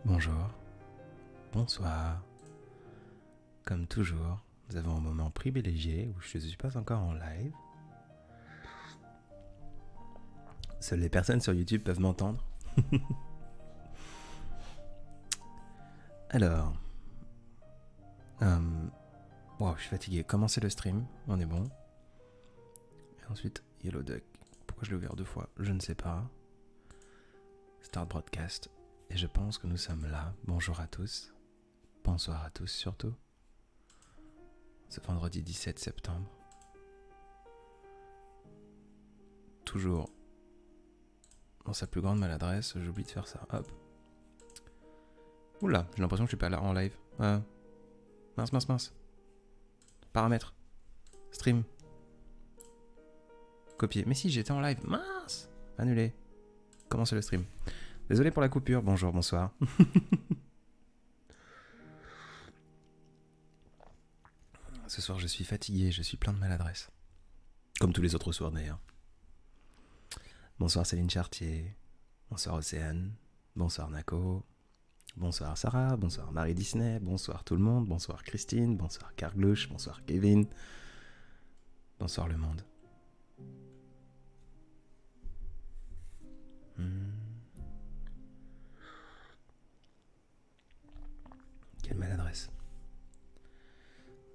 Bonjour, bonsoir. Comme toujours, nous avons un moment privilégié où je ne suis pas encore en live. Seules les personnes sur YouTube peuvent m'entendre. Alors, wow, je suis fatigué. Commencez le stream, on est bon. Et ensuite, Yellow Duck. Pourquoi je l'ai ouvert 2 fois? Je ne sais pas. Start Broadcast. Et je pense que nous sommes là. Bonjour à tous. Bonsoir à tous surtout. Ce vendredi 17 septembre. Toujours dans sa plus grande maladresse, j'oublie de faire ça. Hop. Oula, j'ai l'impression que je suis pas là en live. Mince. Paramètres. Stream. Copier. Mais si, j'étais en live. Mince. Annulé. Commencez le stream. Désolé pour la coupure. Bonjour, bonsoir. Ce soir, je suis fatigué. Je suis plein de maladresse. Comme tous les autres soirs d'ailleurs. Bonsoir Céline Chartier. Bonsoir Océane. Bonsoir Nako. Bonsoir Sarah. Bonsoir Marie Disney. Bonsoir tout le monde. Bonsoir Christine. Bonsoir Carglouche. Bonsoir Kevin. Bonsoir le monde. Quelle maladresse.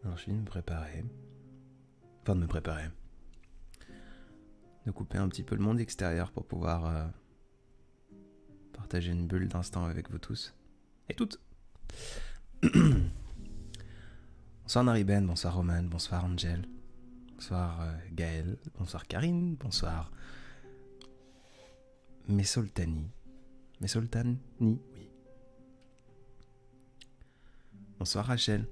Alors je viens de me préparer. Enfin de me préparer. De couper un petit peu le monde extérieur pour pouvoir partager une bulle d'instant avec vous tous. Et toutes. Bonsoir Nariben, bonsoir Roman, bonsoir Angel. Bonsoir Gaël, bonsoir Karine, bonsoir Messoltani. Messoltani, oui. Bonsoir Rachel.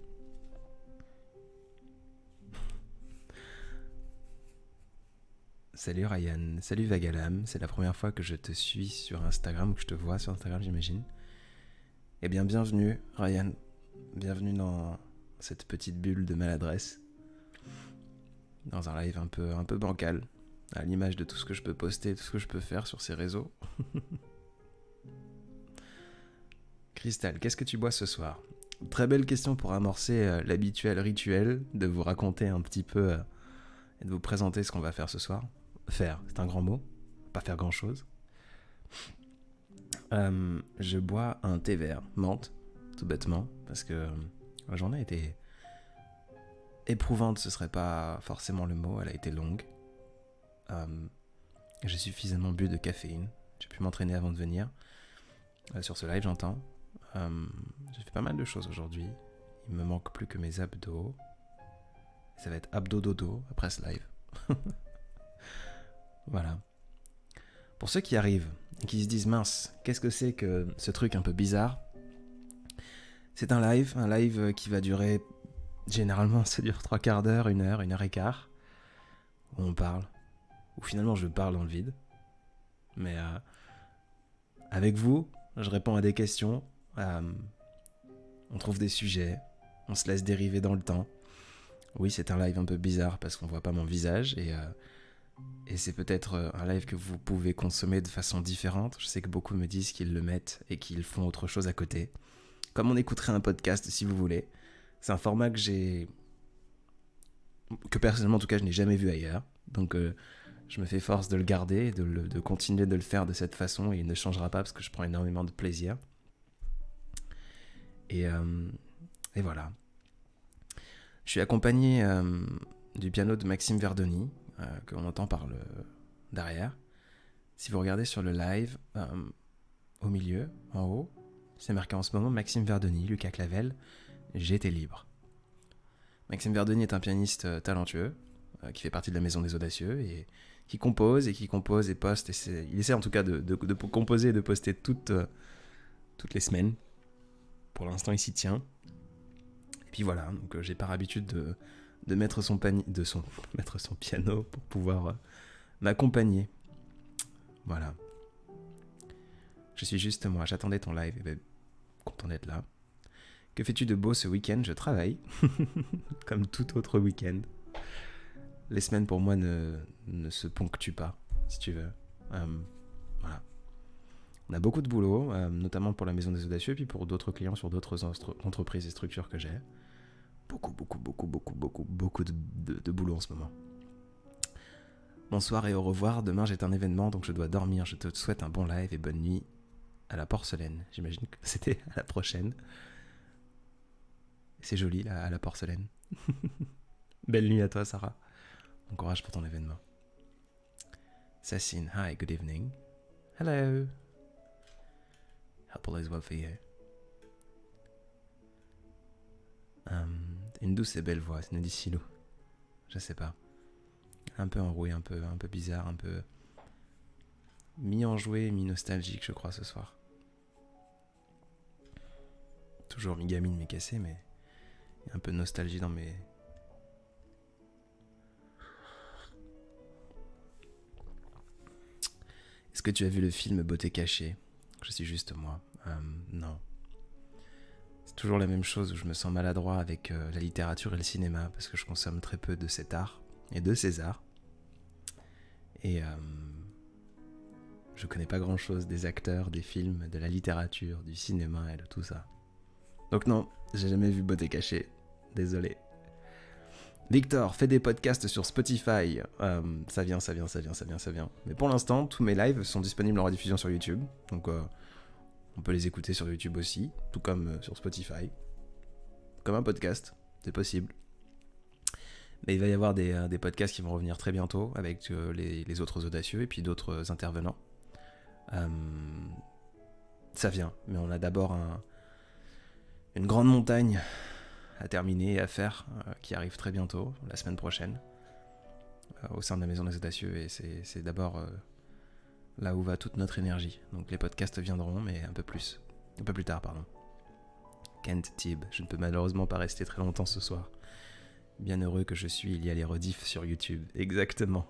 Salut Ryan, salut Vagalam, c'est la première fois que je te suis sur Instagram, que je te vois sur Instagram j'imagine. Eh bien bienvenue Ryan, bienvenue dans cette petite bulle de maladresse. Dans un live un peu bancal, à l'image de tout ce que je peux poster, tout ce que je peux faire sur ces réseaux. Cristal, qu'est-ce que tu bois ce soir? Très belle question pour amorcer l'habituel rituel de vous raconter un petit peu et de vous présenter ce qu'on va faire ce soir. Faire, c'est un grand mot, pas faire grand chose. Je bois un thé vert, menthe, tout bêtement, parce que la journée a été éprouvante, ce serait pas forcément le mot, elle a été longue. J'ai suffisamment bu de caféine, j'ai pu m'entraîner avant de venir. Sur ce live, j'entends. J'ai fait pas mal de choses aujourd'hui. Il me manque plus que mes abdos. Ça va être abdos dodo après ce live. Voilà. Pour ceux qui arrivent et qui se disent mince, qu'est-ce que c'est que ce truc un peu bizarre? C'est un live qui va durer, généralement ça dure 3/4 d'heure, 1 heure, 1 heure et quart, où on parle, où finalement je parle dans le vide. Mais avec vous, je réponds à des questions, on trouve des sujets, on se laisse dériver dans le temps. Oui, c'est un live un peu bizarre parce qu'on voit pas mon visage et c'est peut-être un live que vous pouvez consommer de façon différente. Je sais que beaucoup me disent qu'ils le mettent et qu'ils font autre chose à côté. Comme on écouterait un podcast si vous voulez. C'est un format que personnellement en tout cas je n'ai jamais vu ailleurs. Donc je me fais force de le garder et de continuer de le faire de cette façon et il ne changera pas parce que je prends énormément de plaisir. Et voilà. Je suis accompagné du piano de Maxime Verdoni, que l'on entend par le derrière. Si vous regardez sur le live, au milieu, en haut, c'est marqué en ce moment Maxime Verdoni, Lucas Clavel, j'étais libre. Maxime Verdoni est un pianiste talentueux, qui fait partie de la Maison des Audacieux, et qui compose et poste. Il essaie en tout cas de composer et de poster toutes les semaines. Pour l'instant, il s'y tient. Et puis voilà, donc j'ai par habitude de mettre son piano pour pouvoir m'accompagner. Voilà. Je suis juste moi, j'attendais ton live et ben, content d'être là. Que fais-tu de beau ce week-end? Je travaille, comme tout autre week-end. Les semaines pour moi ne se ponctuent pas, si tu veux. Voilà. On a beaucoup de boulot, notamment pour la Maison des Audacieux, puis pour d'autres clients sur d'autres entreprises et structures que j'ai. Beaucoup de boulot en ce moment. Bonsoir et au revoir. Demain j'ai un événement, donc je dois dormir. Je te souhaite un bon live et bonne nuit à la porcelaine. J'imagine que c'était à la prochaine. C'est joli là, à la porcelaine. Belle nuit à toi, Sarah. Bon courage pour ton événement. Sassine, hi, good evening. Hello. Hope all is well for you. Une douce et belle voix, nous dit Silou. Je sais pas. Un peu enroué, un peu bizarre, un peu mi-enjoué, mi-nostalgique, je crois, ce soir. Toujours mi-gamine, mi-cassé, mais il y a un peu de nostalgie dans mes... Est-ce que tu as vu le film Beauté cachée? Je suis juste moi. Non. C'est toujours la même chose où je me sens maladroit avec la littérature et le cinéma parce que je consomme très peu de cet art et de ces arts. Et je connais pas grand chose des acteurs, des films, de la littérature, du cinéma et de tout ça. Donc non, j'ai jamais vu Beauté cachée. Désolé. Victor, fais des podcasts sur Spotify. Ça vient. Mais pour l'instant, tous mes lives sont disponibles en rediffusion sur YouTube. Donc on peut les écouter sur YouTube aussi, tout comme sur Spotify. Comme un podcast, c'est possible. Mais il va y avoir des podcasts qui vont revenir très bientôt avec les autres audacieux et puis d'autres intervenants. Ça vient, mais on a d'abord une grande montagne à terminer et à faire qui arrive très bientôt, la semaine prochaine, au sein de la Maison des Audacieux. Et c'est d'abord là où va toute notre énergie. Donc les podcasts viendront, mais un peu plus tard, pardon. Kent Tib, je ne peux malheureusement pas rester très longtemps ce soir. Bien heureux que je suis, il y a les rediffs sur YouTube. Exactement.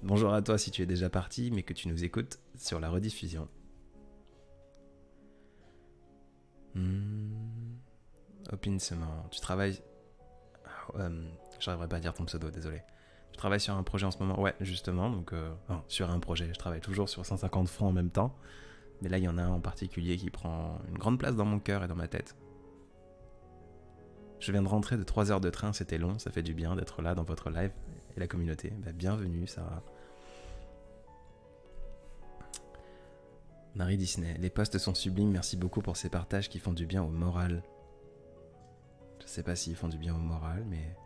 Bonjour à toi si tu es déjà parti, mais que tu nous écoutes sur la rediffusion. Opinsement, tu travailles... j'arriverai pas à dire ton pseudo, désolé. Tu travailles sur un projet en ce moment? Ouais, justement, donc... sur un projet, je travaille toujours sur 150 fronts en même temps. Mais là, il y en a un en particulier qui prend une grande place dans mon cœur et dans ma tête. Je viens de rentrer de 3 heures de train, c'était long, ça fait du bien d'être là dans votre live et la communauté. Bah, bienvenue, Sarah. Marie Disney, les posts sont sublimes, merci beaucoup pour ces partages qui font du bien au moral. Je sais pas s'ils font du bien au moral, mais...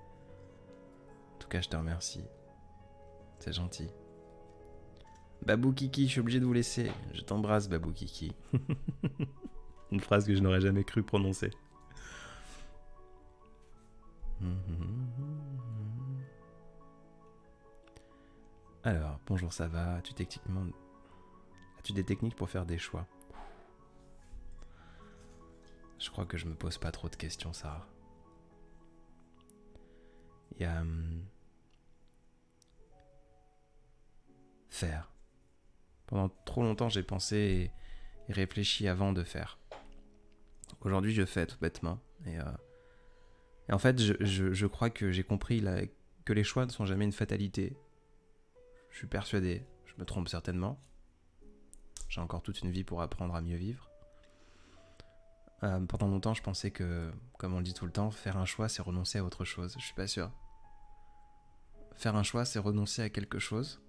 En tout cas, je te remercie. C'est gentil. Babou Kiki, je suis obligé de vous laisser. Je t'embrasse, Babou Kiki. Une phrase que je n'aurais jamais cru prononcer. Alors, bonjour, ça va? As-tu des techniques pour faire des choix? Je crois que je me pose pas trop de questions, Sarah. Il y a... faire. Pendant trop longtemps, j'ai pensé et réfléchi avant de faire. Aujourd'hui, je fais tout bêtement. Et en fait, je crois que j'ai compris que les choix ne sont jamais une fatalité. Je suis persuadé, je me trompe certainement. J'ai encore toute une vie pour apprendre à mieux vivre. Pendant longtemps, je pensais que, comme on le dit tout le temps, faire un choix, c'est renoncer à autre chose. Je suis pas sûr. Faire un choix, c'est renoncer à quelque chose.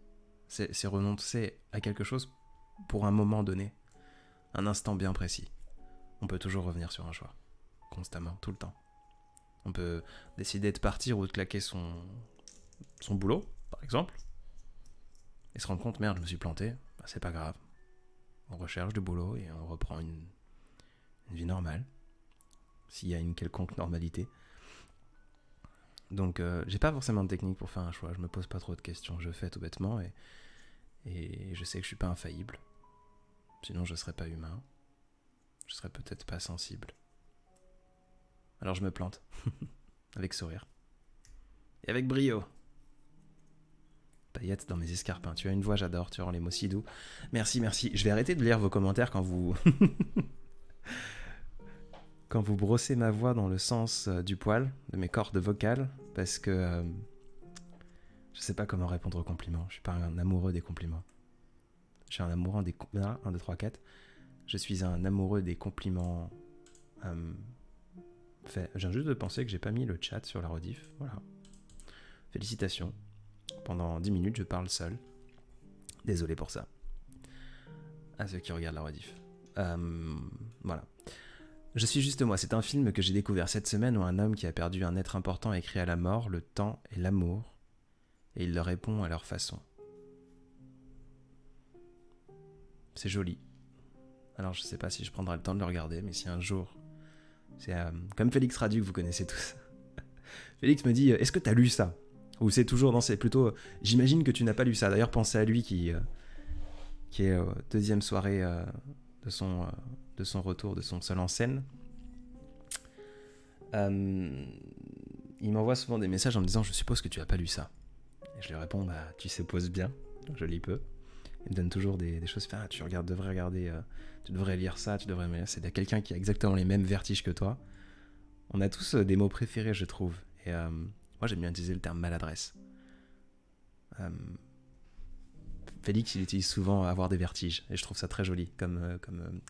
C'est renoncer à quelque chose pour un moment donné. Un instant bien précis. On peut toujours revenir sur un choix. Constamment, tout le temps. On peut décider de partir ou de claquer son boulot, par exemple. Et se rendre compte, merde, je me suis planté. Bah, c'est pas grave. On recherche du boulot et on reprend une vie normale. S'il y a une quelconque normalité. Donc, j'ai pas forcément de technique pour faire un choix. Je me pose pas trop de questions. Je fais tout bêtement et je sais que je suis pas infaillible. Sinon, je serais pas humain. Je serais peut-être pas sensible. Alors, je me plante. Avec sourire. Et avec brio. Paillettes dans mes escarpins. Tu as une voix, j'adore. Tu rends les mots si doux. Merci. Je vais arrêter de lire vos commentaires quand vous... quand vous brossez ma voix dans le sens du poil, de mes cordes vocales, parce que je sais pas comment répondre aux compliments. Je suis pas un amoureux des compliments. Je suis un amoureux des... 1, 2, 3, 4. Je suis un amoureux des compliments faits. Je viens juste de penser que j'ai pas mis le chat sur la rediff. Voilà. Félicitations. Pendant 10 minutes, je parle seul. Désolé pour ça. À ceux qui regardent la rediff. Voilà. Je suis juste moi. C'est un film que j'ai découvert cette semaine où un homme qui a perdu un être important écrit à la mort, le temps et l'amour. Et il leur répond à leur façon. C'est joli. Alors je sais pas si je prendrai le temps de le regarder, mais si un jour... C'est comme Félix Radu que vous connaissez tous. Félix me dit, est-ce que t'as lu ça? Ou c'est toujours... Non, c'est plutôt... j'imagine que tu n'as pas lu ça. D'ailleurs, pensez à lui qui est deuxième soirée de son retour, de son seul en scène. Il m'envoie souvent des messages en me disant, je suppose que tu n'as pas lu ça. Et je lui réponds, bah tu supposes bien, je lis peu. Il me donne toujours des choses, ah, tu devrais regarder, tu devrais lire ça, tu devrais... C'est quelqu'un qui a exactement les mêmes vertiges que toi. On a tous des mots préférés, je trouve. Et moi, j'aime bien utiliser le terme maladresse. Félix, il utilise souvent avoir des vertiges. Et je trouve ça très joli comme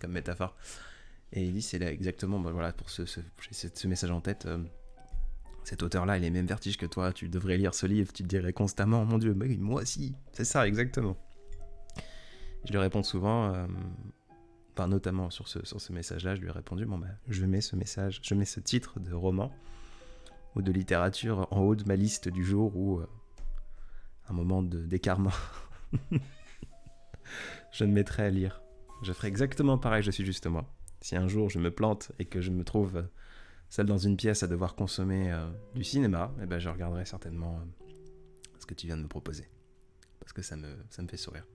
métaphore. Et il dit, c'est là exactement, bah, voilà, pour ce message en tête... cet auteur-là, il a les mêmes vertiges que toi, tu devrais lire ce livre, tu te dirais constamment, mon Dieu, mais moi aussi, c'est ça, exactement. Je lui réponds souvent, enfin, notamment sur ce message-là, je lui ai répondu, bon, bah, je mets ce titre de roman ou de littérature en haut de ma liste du jour où, un moment d'écartement, je me mettrai à lire. Je ferai exactement pareil, je suis juste moi. Si un jour je me plante et que je me trouve... seul dans une pièce à devoir consommer du cinéma, eh ben je regarderai certainement ce que tu viens de me proposer. Parce que ça me fait sourire.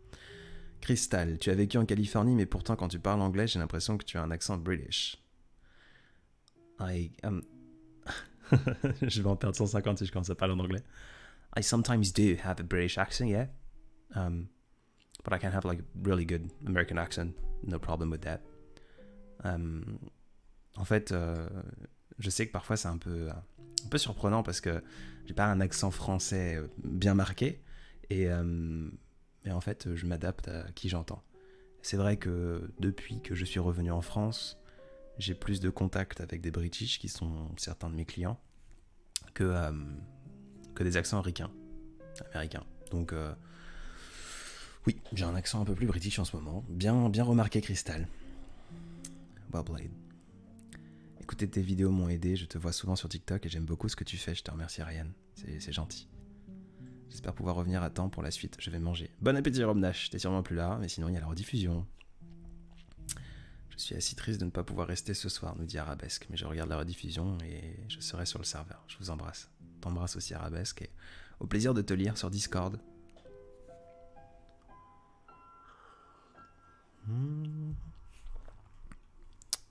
Crystal, tu as vécu en Californie, mais pourtant quand tu parles anglais, j'ai l'impression que tu as un accent british. Je vais en perdre 150 si je commence à parler en anglais. I sometimes do have a British accent, yeah. But I can have like a really good American accent. No problem with that. En fait... je sais que parfois c'est un peu surprenant parce que j'ai pas un accent français bien marqué et en fait je m'adapte à qui j'entends. C'est vrai que depuis que je suis revenu en France, j'ai plus de contact avec des British qui sont certains de mes clients que des accents américains. Donc oui, j'ai un accent un peu plus British en ce moment. Bien remarqué, Crystal. Well played. Écouter tes vidéos m'ont aidé, je te vois souvent sur TikTok et j'aime beaucoup ce que tu fais, je te remercie Ryan, c'est gentil. J'espère pouvoir revenir à temps pour la suite, je vais manger. Bon appétit Rob Nash, t'es sûrement plus là, mais sinon il y a la rediffusion. Je suis assez triste de ne pas pouvoir rester ce soir, nous dit Arabesque, mais je regarde la rediffusion et je serai sur le serveur, je vous embrasse. T'embrasse aussi Arabesque et au plaisir de te lire sur Discord.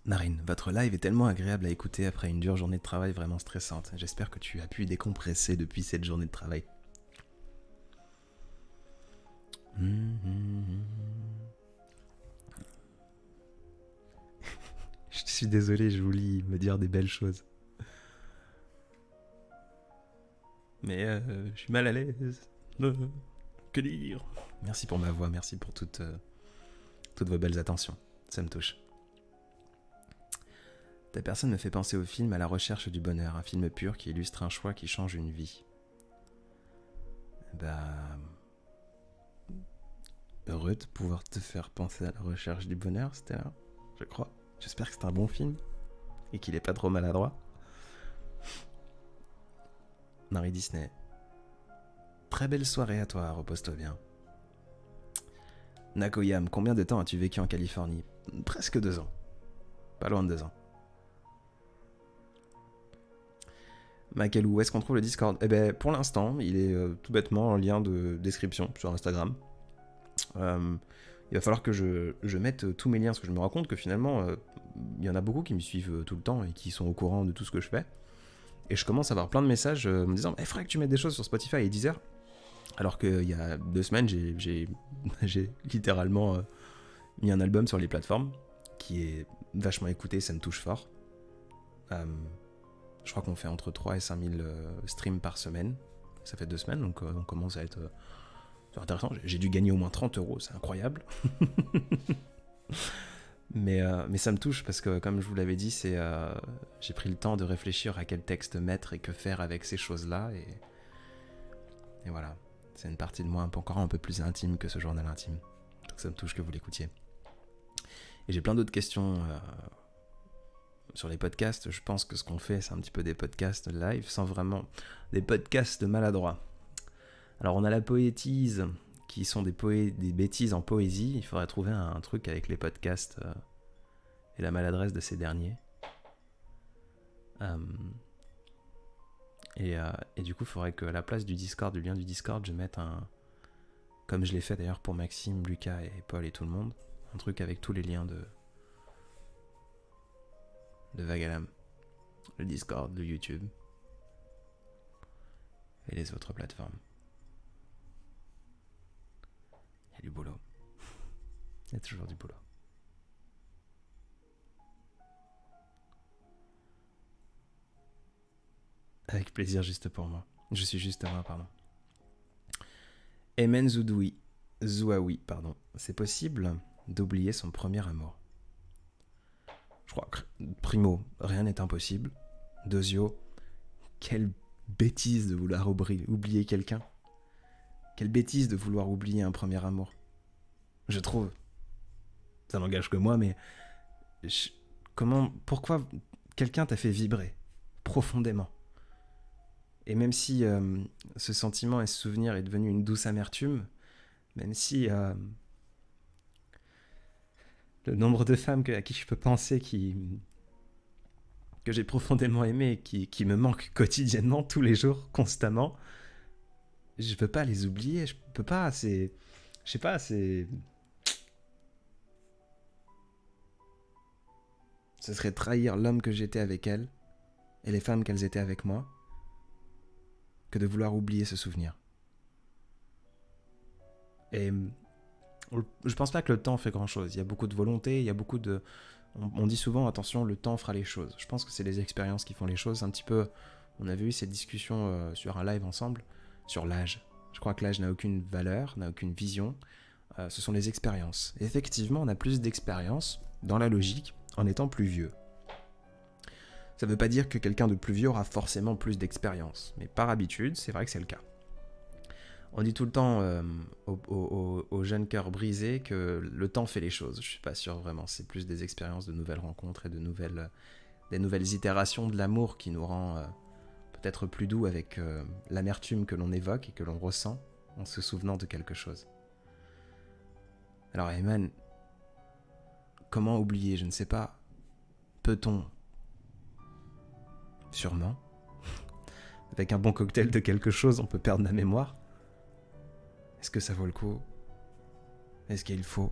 Marine, votre live est tellement agréable à écouter après une dure journée de travail vraiment stressante. J'espère que tu as pu décompresser depuis cette journée de travail. Je suis désolé, je vous lis me dire des belles choses. Mais je suis mal à l'aise. Que dire? Merci pour ma voix, merci pour toutes vos belles attentions. Ça me touche. Ta personne me fait penser au film À la recherche du bonheur, un film pur qui illustre un choix qui change une vie. Heureux de pouvoir te faire penser à la recherche du bonheur, Stella, je crois. J'espère que c'est un bon film et qu'il est pas trop maladroit. Marie Disney. Très belle soirée à toi, repose-toi bien. Nakoyam, combien de temps as-tu vécu en Californie? Presque 2 ans. Pas loin de 2 ans. Michael, où est-ce qu'on trouve le Discord? Eh ben, pour l'instant, il est tout bêtement en lien de description sur Instagram. Il va falloir que je mette tous mes liens, parce que je me rends compte que finalement, il y en a beaucoup qui me suivent tout le temps et qui sont au courant de tout ce que je fais. Et je commence à avoir plein de messages me disant « faudrait que tu mettes des choses sur Spotify et Deezer ». Alors qu'il y a 2 semaines, j'ai littéralement mis un album sur les plateformes qui est vachement écouté, ça me touche fort. Je crois qu'on fait entre 3 et 5 000 streams par semaine. Ça fait 2 semaines, donc on commence à être super intéressant. J'ai dû gagner au moins 30 euros, c'est incroyable. mais ça me touche parce que, comme je vous l'avais dit, j'ai pris le temps de réfléchir à quel texte mettre et que faire avec ces choses-là. Et voilà, c'est une partie de moi encore un peu plus intime que ce journal intime. Donc ça me touche que vous l'écoutiez. Et j'ai plein d'autres questions sur les podcasts. Je pense que ce qu'on fait, c'est un petit peu des podcasts live, sans vraiment... des podcasts maladroits. Alors on a la poétise, qui sont des bêtises en poésie. Il faudrait trouver un truc avec les podcasts et la maladresse de ces derniers. Et du coup, il faudrait qu'à la place du Discord, du lien du Discord, je mette comme je l'ai fait d'ailleurs pour Maxime, Lucas et Paul et tout le monde, un truc avec tous les liens de Vague à l'âme. Le Discord, le YouTube et les autres plateformes. Il y a du boulot. Il y a toujours du boulot. Avec plaisir, juste pour moi. Je suis juste moi, pardon. Emen Zouaoui, pardon. C'est possible d'oublier son premier amour. Je crois que, primo, rien n'est impossible. Deuxio, quelle bêtise de vouloir oublier quelqu'un. Quelle bêtise de vouloir oublier un premier amour. Je trouve. Ça n'engage que moi, mais... pourquoi quelqu'un t'a fait vibrer profondément? Et même si ce sentiment et ce souvenir est devenu une douce amertume, même si le nombre de femmes à qui je peux penser que j'ai profondément aimé, qui me manquent quotidiennement, tous les jours, constamment, je peux pas les oublier, je peux pas, je sais pas, ce serait trahir l'homme que j'étais avec elles, et les femmes qu'elles étaient avec moi, que de vouloir oublier ce souvenir. Et je pense pas que le temps fait grand chose. Il y a beaucoup de volonté, il y a beaucoup de... On dit souvent, attention, le temps fera les choses. Je pense que c'est les expériences qui font les choses. Un petit peu, on avait eu cette discussion sur un live ensemble, sur l'âge. Je crois que l'âge n'a aucune valeur, n'a aucune vision. Ce sont les expériences. Et effectivement, on a plus d'expérience, dans la logique, en étant plus vieux. Ça ne veut pas dire que quelqu'un de plus vieux aura forcément plus d'expérience. Mais par habitude, c'est vrai que c'est le cas. On dit tout le temps aux jeunes cœurs brisés que le temps fait les choses. Je ne suis pas sûr vraiment. C'est plus des expériences, de nouvelles rencontres et des nouvelles itérations de l'amour qui nous rend peut-être plus doux avec l'amertume que l'on évoque et que l'on ressent en se souvenant de quelque chose. Alors Eman, comment oublier? Je ne sais pas. Peut-on? Sûrement. Avec un bon cocktail de quelque chose, on peut perdre la mémoire. Est-ce que ça vaut le coup? Est-ce qu'il faut?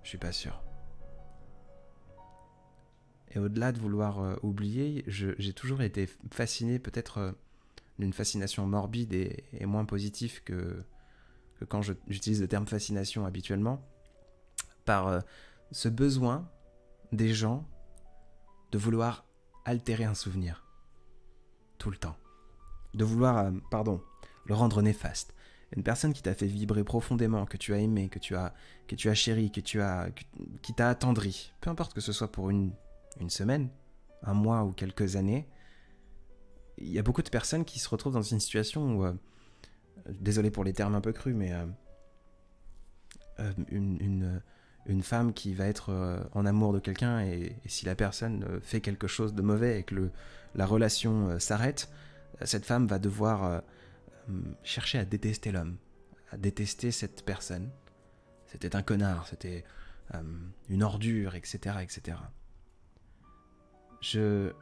Je suis pas sûr. Et au-delà de vouloir oublier, j'ai toujours été fasciné, peut-être d'une fascination morbide et moins positive que quand j'utilise le terme fascination habituellement, par ce besoin des gens de vouloir altérer un souvenir. Tout le temps. De vouloir, le rendre néfaste. Une personne qui t'a fait vibrer profondément, que tu as aimé, que tu as chéri, qui t'a attendri, peu importe que ce soit pour une semaine, un mois ou quelques années, il y a beaucoup de personnes qui se retrouvent dans une situation où, désolé pour les termes un peu crus, mais une femme qui va être en amour de quelqu'un et si la personne fait quelque chose de mauvais et que la relation s'arrête, cette femme va devoir chercher à détester l'homme, à détester cette personne. C'était un connard, c'était une ordure, etc., etc. Je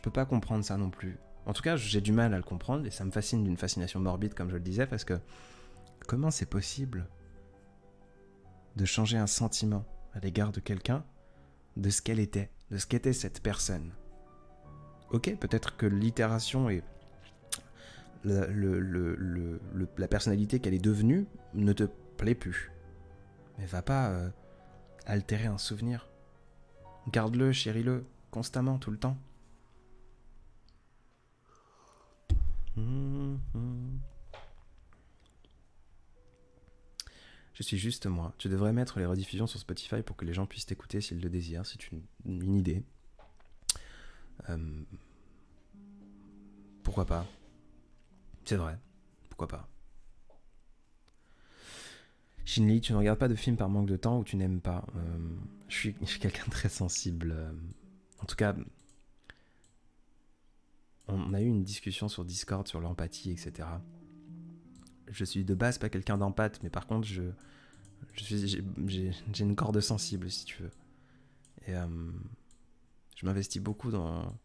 peux pas comprendre ça non plus. En tout cas, j'ai du mal à le comprendre et ça me fascine d'une fascination morbide, comme je le disais, parce que comment c'est possible de changer un sentiment à l'égard de quelqu'un, de ce qu'elle était, de ce qu'était cette personne? Ok, peut-être que l'itération et la personnalité qu'elle est devenue ne te plaît plus. Mais va pas altérer un souvenir. Garde-le, chéris-le, constamment, tout le temps. Je suis juste moi. Tu devrais mettre les rediffusions sur Spotify pour que les gens puissent t'écouter s'ils le désirent. C'est une idée. Pourquoi pas? C'est vrai. Pourquoi pas? Shinli, tu ne regardes pas de films par manque de temps ou tu n'aimes pas? Je suis quelqu'un de très sensible. En tout cas, on a eu une discussion sur Discord sur l'empathie, etc. Je suis de base pas quelqu'un d'empathe, mais par contre, j'ai une corde sensible, si tu veux. Et je m'investis beaucoup dans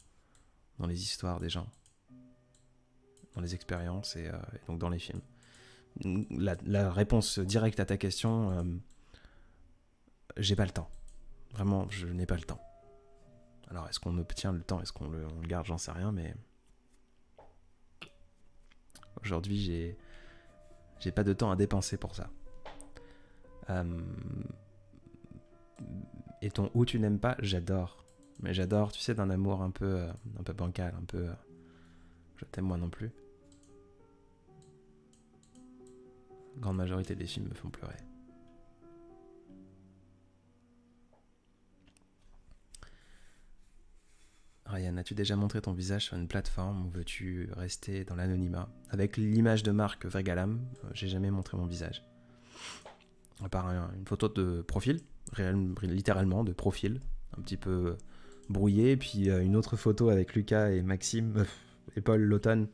les histoires des gens, dans les expériences et donc dans les films. La réponse directe à ta question, j'ai pas le temps. Vraiment, je n'ai pas le temps. Alors, est-ce qu'on obtient le temps? Est-ce qu'on le garde? J'en sais rien, mais aujourd'hui, j'ai pas de temps à dépenser pour ça. Et ton où tu n'aimes pas, j'adore. Mais j'adore, tu sais, d'un amour un peu bancal, un peu... je t'aime moi non plus. La grande majorité des films me font pleurer. Ryan, as-tu déjà montré ton visage sur une plateforme ou veux-tu rester dans l'anonymat? Avec l'image de marque Vregalam, j'ai jamais montré mon visage. À part une photo de profil, littéralement de profil, un petit peu brouillé, puis une autre photo avec Lucas et Maxime, et Paul l'automne,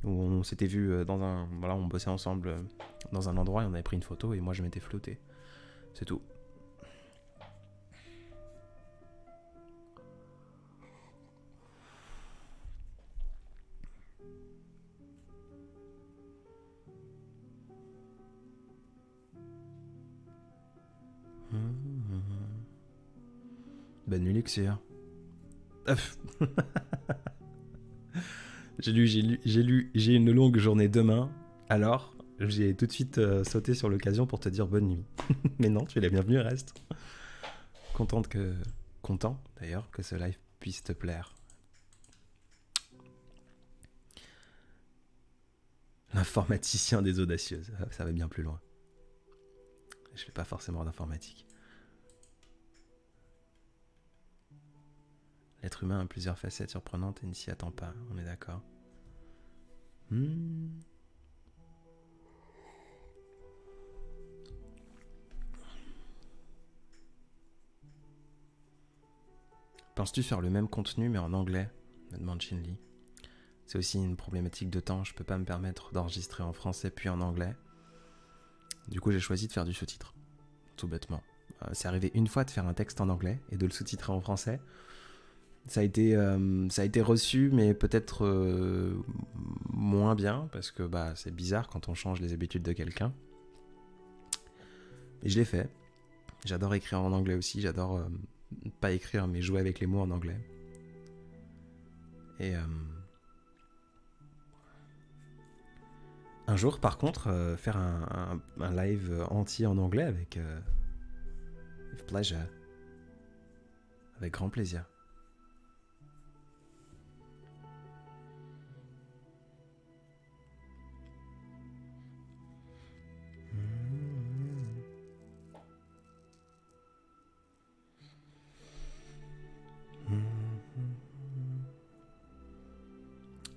où on s'était vu dans un... Voilà, on bossait ensemble dans un endroit et on avait pris une photo et moi je m'étais flotté. C'est tout. Bonne nuit, Luxure. J'ai une longue journée demain, alors j'ai tout de suite sauté sur l'occasion pour te dire bonne nuit. Mais non, tu es la bienvenue, reste. Content d'ailleurs que ce live puisse te plaire. L'informaticien des audacieuses, ça va bien plus loin. Je fais pas forcément d'informatique. L'être humain a plusieurs facettes surprenantes et ne s'y attend pas, on est d'accord. Penses-tu faire le même contenu mais en anglais? Me demande Shinli. C'est aussi une problématique de temps, je peux pas me permettre d'enregistrer en français puis en anglais. Du coup j'ai choisi de faire du sous-titre, tout bêtement. C'est arrivé une fois de faire un texte en anglais et de le sous-titrer en français. Ça a été reçu, mais peut-être moins bien, parce que c'est bizarre quand on change les habitudes de quelqu'un. Et je l'ai fait. J'adore écrire en anglais aussi, j'adore pas écrire, mais jouer avec les mots en anglais. Et un jour, par contre, faire un live entier en anglais avec pleasure. Avec grand plaisir.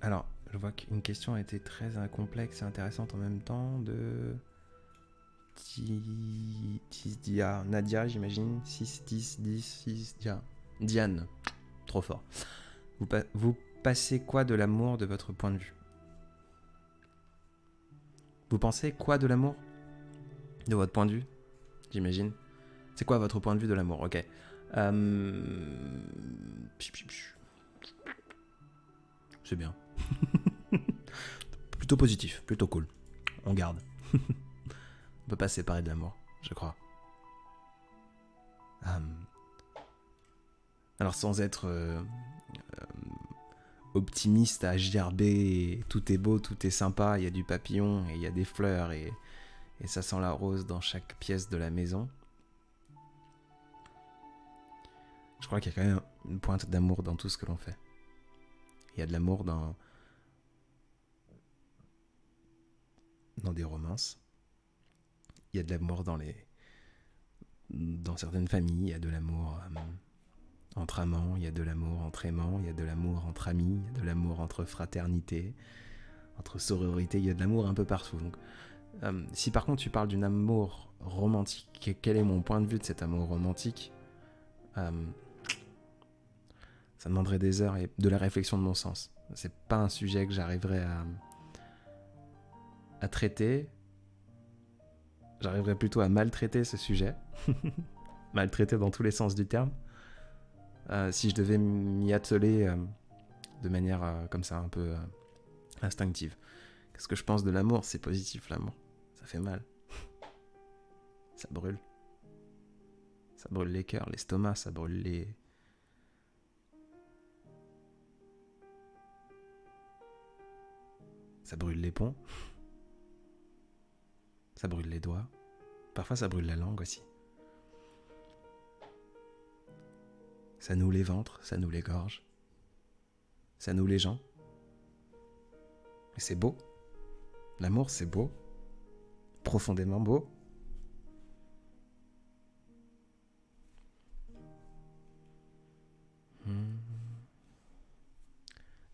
Alors, je vois qu'une question a été très complexe et intéressante en même temps de Nadia, j'imagine. 6, 10, 10, 6, Diane. Trop fort. Vous passez quoi de l'amour de votre point de vue? Vous pensez quoi de l'amour de votre point de vue? J'imagine. C'est quoi votre point de vue de l'amour? Ok. C'est bien. Plutôt positif, plutôt cool. On garde. On peut pas se séparer de l'amour, je crois. Alors sans être optimiste à gerber, tout est beau, tout est sympa, il y a du papillon et il y a des fleurs et ça sent la rose dans chaque pièce de la maison. Je crois qu'il y a quand même une pointe d'amour dans tout ce que l'on fait. Il y a de l'amour dans des romances. il y a de l'amour dans certaines familles, il y a de l'amour entre amants, il y a de l'amour entre aimants, il y a de l'amour entre amis, il y a de l'amour entre fraternité, entre sororité, il y a de l'amour un peu partout. Donc, si par contre tu parles d'un amour romantique, quel est mon point de vue de cet amour romantique? Ça demanderait des heures et de la réflexion de mon sens. C'est pas un sujet que j'arriverais à traiter. J'arriverais plutôt à maltraiter ce sujet. Maltraiter dans tous les sens du terme. Si je devais m'y atteler de manière comme ça, un peu instinctive. Qu'est-ce que je pense de l'amour? C'est positif, l'amour. Ça fait mal. Ça brûle. Ça brûle les cœurs, l'estomac, ça brûle les... Ça brûle les ponts. Ça brûle les doigts. Parfois ça brûle la langue aussi. Ça noue les ventres, ça noue les gorges. Ça noue les gens. Et c'est beau. L'amour, c'est beau. Profondément beau.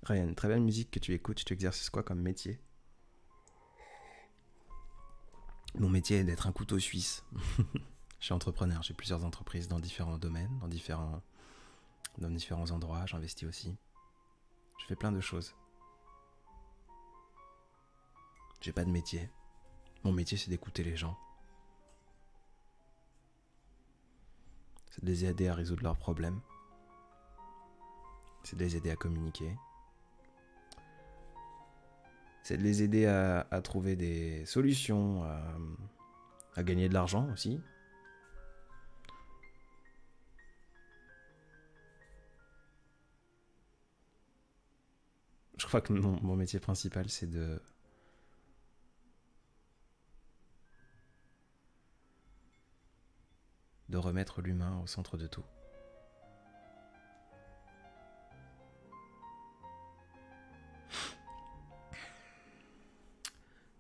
Ryan, très belle musique que tu écoutes. Tu exerces quoi comme métier? Mon métier est d'être un couteau suisse. Je suis entrepreneur, j'ai plusieurs entreprises dans différents domaines, dans différents endroits, j'investis aussi. Je fais plein de choses. J'ai pas de métier. Mon métier, c'est d'écouter les gens. C'est de les aider à résoudre leurs problèmes. C'est de les aider à communiquer. C'est de les aider à trouver des solutions, à gagner de l'argent aussi. Je crois que mon métier principal, c'est de remettre l'humain au centre de tout.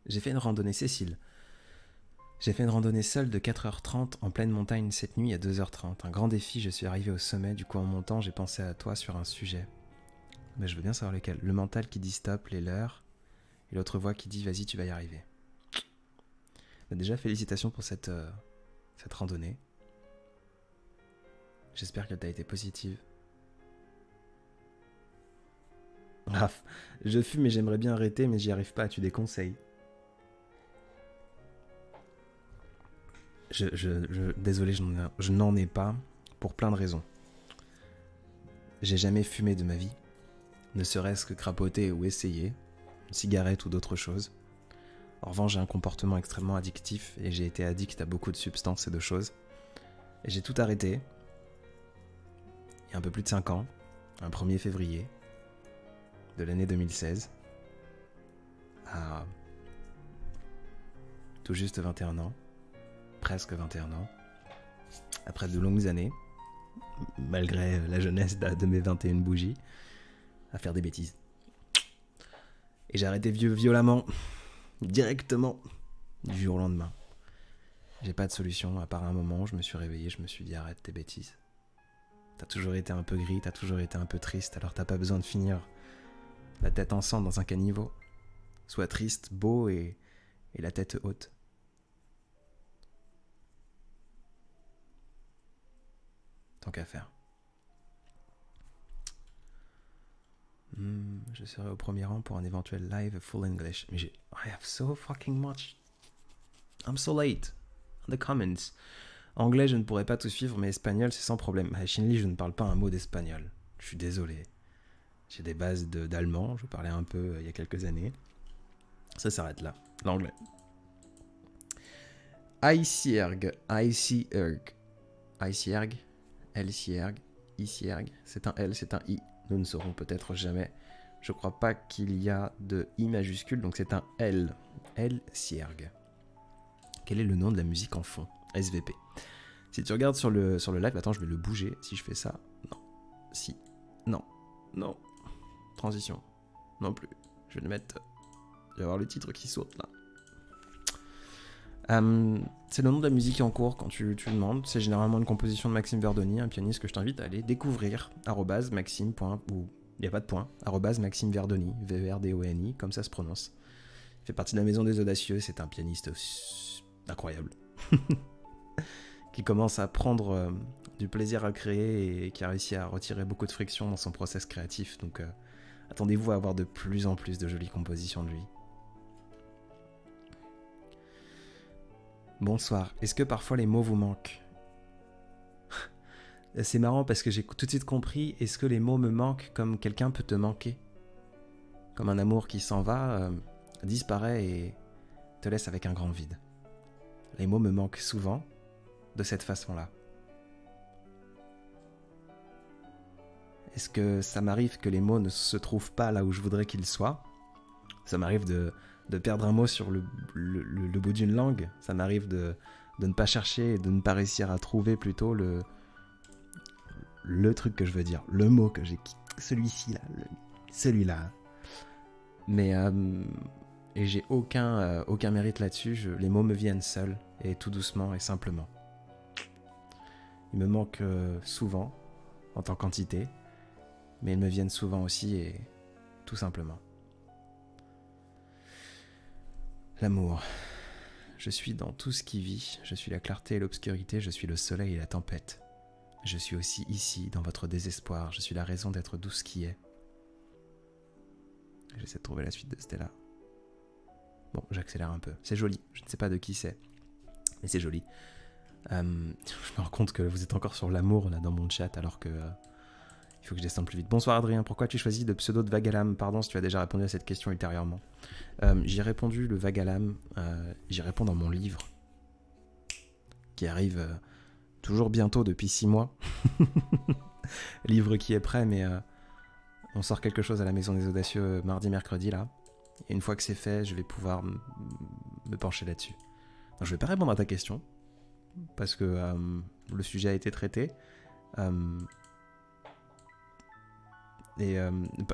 J'ai fait une randonnée, Cécile. J'ai fait une randonnée seule de 4h30 en pleine montagne cette nuit à 2h30. Un grand défi, je suis arrivé au sommet, du coup en montant, j'ai pensé à toi sur un sujet. Mais je veux bien savoir lequel. Le mental qui dit stop, les leurs, et l'autre voix qui dit vas-y, tu vas y arriver. Déjà, félicitations pour cette randonnée. J'espère qu'elle t'a été positive. Raph, je fume et j'aimerais bien arrêter, mais j'y arrive pas, tu des conseils? Désolé, je n'en ai pas, pour plein de raisons. J'ai jamais fumé de ma vie, ne serait-ce que crapoter ou essayer, une cigarette ou d'autres choses. En revanche, j'ai un comportement extrêmement addictif et j'ai été addict à beaucoup de substances et de choses. Et j'ai tout arrêté, il y a un peu plus de 5 ans, un 1er février de l'année 2016, à tout juste 21 ans, presque 21 ans, après de longues années, malgré la jeunesse de mes 21 bougies, à faire des bêtises. Et j'ai arrêté violemment, directement, du jour au lendemain. J'ai pas de solution, à part un moment où je me suis réveillé, je me suis dit arrête tes bêtises. T'as toujours été un peu gris, t'as toujours été un peu triste, alors t'as pas besoin de finir la tête en sang dans un caniveau. Sois triste, beau et la tête haute. Tant qu'à faire. Je serai au premier rang pour un éventuel live full English. Mais I have so fucking much. I'm so late. In the comments. Anglais, je ne pourrais pas tout suivre, mais espagnol, c'est sans problème. À Shinli, je ne parle pas un mot d'espagnol. Je suis désolé. J'ai des bases d'allemand, je parlais un peu il y a quelques années. Ça s'arrête là. L'anglais. Icierg, Lcierg, Icierg, c'est un L, c'est un I. Nous ne saurons peut-être jamais. Je crois pas qu'il y a de I majuscule, donc c'est un L. Lcierg. Quel est le nom de la musique en fond? SVP. Si tu regardes sur le live, attends, je vais le bouger. Si je fais ça, non. Si, non, non. Transition, non plus. Je vais le mettre. Je vais avoir le titre qui saute là. C'est le nom de la musique en cours quand tu demandes. C'est généralement une composition de Maxime Verdoni, un pianiste que je t'invite à aller découvrir. @maxime. Ou il n'y a pas de point. @Maxime Verdoni, Verdoni, comme ça se prononce. Il fait partie de la Maison des Audacieux. C'est un pianiste incroyable. Qui commence à prendre du plaisir à créer et qui a réussi à retirer beaucoup de friction dans son process créatif. Donc attendez-vous à avoir de plus en plus de jolies compositions de lui. Bonsoir. Est-ce que parfois les mots vous manquent? C'est marrant parce que j'ai tout de suite compris, est-ce que les mots me manquent comme quelqu'un peut te manquer? Comme un amour qui s'en va, disparaît et te laisse avec un grand vide. Les mots me manquent souvent de cette façon-là. Est-ce que ça m'arrive que les mots ne se trouvent pas là où je voudrais qu'ils soient? Ça m'arrive de perdre un mot sur le bout d'une langue. Ça m'arrive de ne pas chercher et de ne pas réussir à trouver plutôt le truc que je veux dire. Le mot que j'ai... Celui-ci là. Celui-là. Mais... et j'ai aucun mérite là-dessus. Les mots me viennent seuls et tout doucement et simplement. Ils me manquent souvent en tant qu'entité. Mais ils me viennent souvent aussi et tout simplement. L'amour. Je suis dans tout ce qui vit, je suis la clarté et l'obscurité, je suis le soleil et la tempête. Je suis aussi ici, dans votre désespoir, je suis la raison d'être d'où ce qui est. J'essaie de trouver la suite de Stella. Bon, j'accélère un peu. C'est joli, je ne sais pas de qui c'est, mais c'est joli. Je me rends compte que vous êtes encore sur l'amour là dans mon chat, alors que... il faut que je descende plus vite. Bonsoir Adrien, pourquoi tu choisis le pseudo de Vagalam? Pardon si tu as déjà répondu à cette question ultérieurement. J'y ai répondu, le Vagalam, j'y réponds dans mon livre, qui arrive toujours bientôt depuis 6 mois. Livre qui est prêt, mais on sort quelque chose à la Maison des Audacieux mardi, mercredi, là. Et une fois que c'est fait, je vais pouvoir me pencher là-dessus. Donc, je vais pas répondre à ta question, parce que le sujet a été traité. Et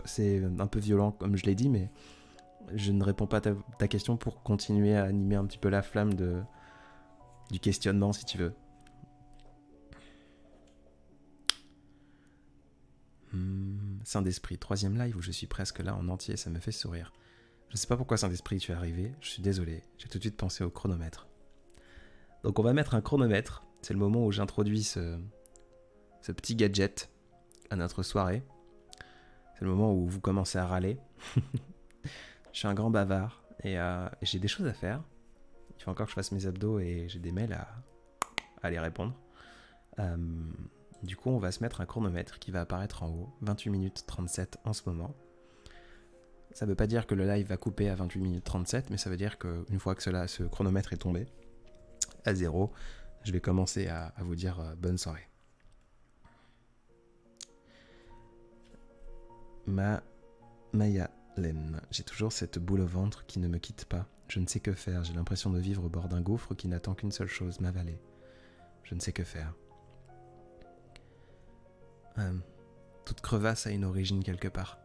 c'est un peu violent comme je l'ai dit, mais je ne réponds pas à ta question pour continuer à animer un petit peu la flamme du questionnement si tu veux. Saint-Esprit, 3e live où je suis presque là en entier, ça me fait sourire. Je sais pas pourquoi Saint-Esprit tu es arrivé, je suis désolé, j'ai tout de suite pensé au chronomètre. Donc on va mettre un chronomètre, c'est le moment où j'introduis ce petit gadget à notre soirée. C'est le moment où vous commencez à râler. Je suis un grand bavard et j'ai des choses à faire. Il faut encore que je fasse mes abdos et j'ai des mails à les répondre. Du coup, on va se mettre un chronomètre qui va apparaître en haut. 28 minutes 37 en ce moment. Ça ne veut pas dire que le live va couper à 28 minutes 37, mais ça veut dire qu'une fois que ce chronomètre est tombé à 0, je vais commencer à vous dire bonne soirée. Mayalen, j'ai toujours cette boule au ventre qui ne me quitte pas. Je ne sais que faire, j'ai l'impression de vivre au bord d'un gouffre qui n'attend qu'une seule chose, m'avaler. Je ne sais que faire. Toute crevasse a une origine quelque part.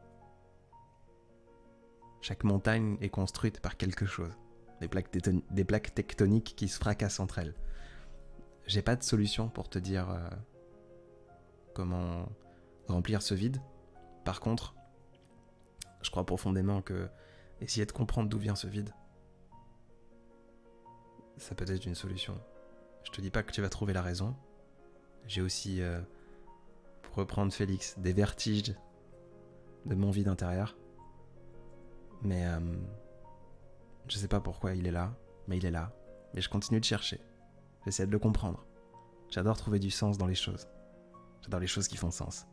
Chaque montagne est construite par quelque chose. Des plaques tectoniques qui se fracassent entre elles. J'ai pas de solution pour te dire comment remplir ce vide. Par contre, je crois profondément que essayer de comprendre d'où vient ce vide, ça peut être une solution. Je te dis pas que tu vas trouver la raison. J'ai aussi, pour reprendre Félix, des vertiges de mon vide intérieur. Mais je sais pas pourquoi il est là, mais il est là. Mais je continue de chercher. J'essaie de le comprendre. J'adore trouver du sens dans les choses. J'adore les choses qui font sens.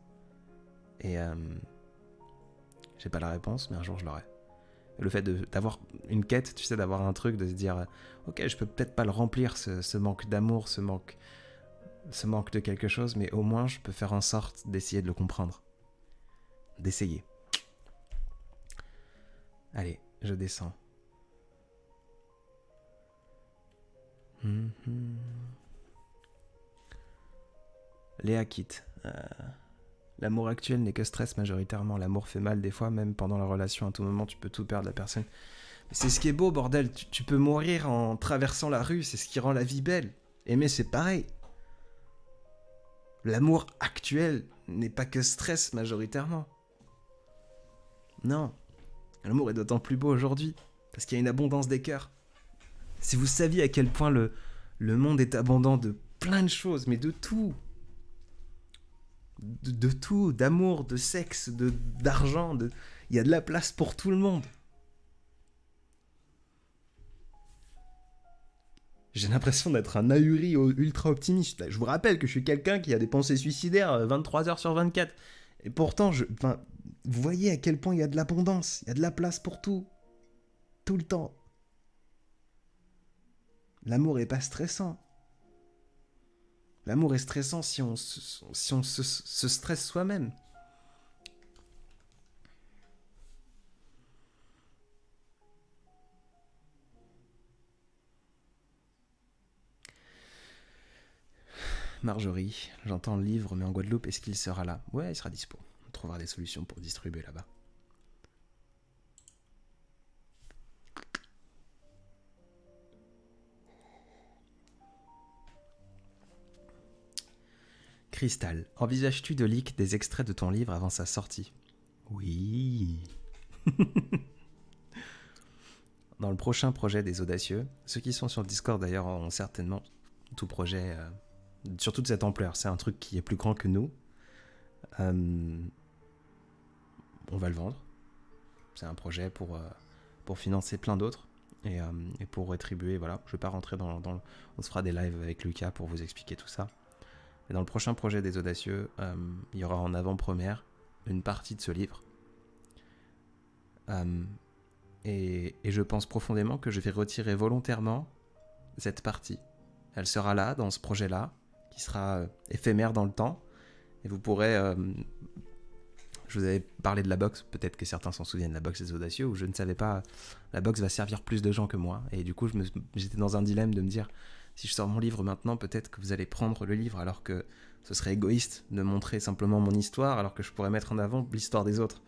Et j'ai pas la réponse, mais un jour je l'aurai. Le fait d'avoir une quête, tu sais, d'avoir un truc, de se dire ok, je peux peut-être pas le remplir, ce manque d'amour, ce manque de quelque chose, mais au moins je peux faire en sorte d'essayer de le comprendre. D'essayer. Allez, je descends. Léa quitte. L'amour actuel n'est que stress majoritairement. L'amour fait mal des fois, même pendant la relation. À tout moment, tu peux tout perdre la personne. C'est ce qui est beau, bordel. Tu peux mourir en traversant la rue, c'est ce qui rend la vie belle. Aimer, c'est pareil. L'amour actuel n'est pas que stress majoritairement. Non. L'amour est d'autant plus beau aujourd'hui, parce qu'il y a une abondance des cœurs. Si vous saviez à quel point le monde est abondant de plein de choses, mais de tout. De tout, d'amour, de sexe, d'argent, il y a de la place pour tout le monde. J'ai l'impression d'être un ahuri ultra optimiste. Je vous rappelle que je suis quelqu'un qui a des pensées suicidaires 23 heures sur 24. Et pourtant, vous voyez à quel point il y a de l'abondance, il y a de la place pour tout. Tout le temps. L'amour est pas stressant. L'amour est stressant si on se stresse soi-même. Marjorie, j'entends le livre, mais en Guadeloupe, est-ce qu'il sera là? Ouais, il sera dispo. On trouvera des solutions pour distribuer là-bas. Cristal, envisages-tu de leak des extraits de ton livre avant sa sortie? Oui. Dans le prochain projet des Audacieux, ceux qui sont sur le Discord d'ailleurs ont certainement tout projet, surtout de cette ampleur. C'est un truc qui est plus grand que nous. On va le vendre. C'est un projet pour financer plein d'autres et pour rétribuer. Voilà, je ne vais pas rentrer dans. On se fera des lives avec Lucas pour vous expliquer tout ça. Et dans le prochain projet des Audacieux, il y aura en avant-première une partie de ce livre. Et je pense profondément que je vais retirer volontairement cette partie. Elle sera là, dans ce projet-là, qui sera éphémère dans le temps. Et vous pourrez... je vous avais parlé de la box, peut-être que certains s'en souviennent, la box des Audacieux, où je ne savais pas, la box va servir plus de gens que moi. Et du coup, j'étais dans un dilemme de me dire, si je sors mon livre maintenant, peut-être que vous allez prendre le livre, alors que ce serait égoïste de montrer simplement mon histoire, alors que je pourrais mettre en avant l'histoire des autres.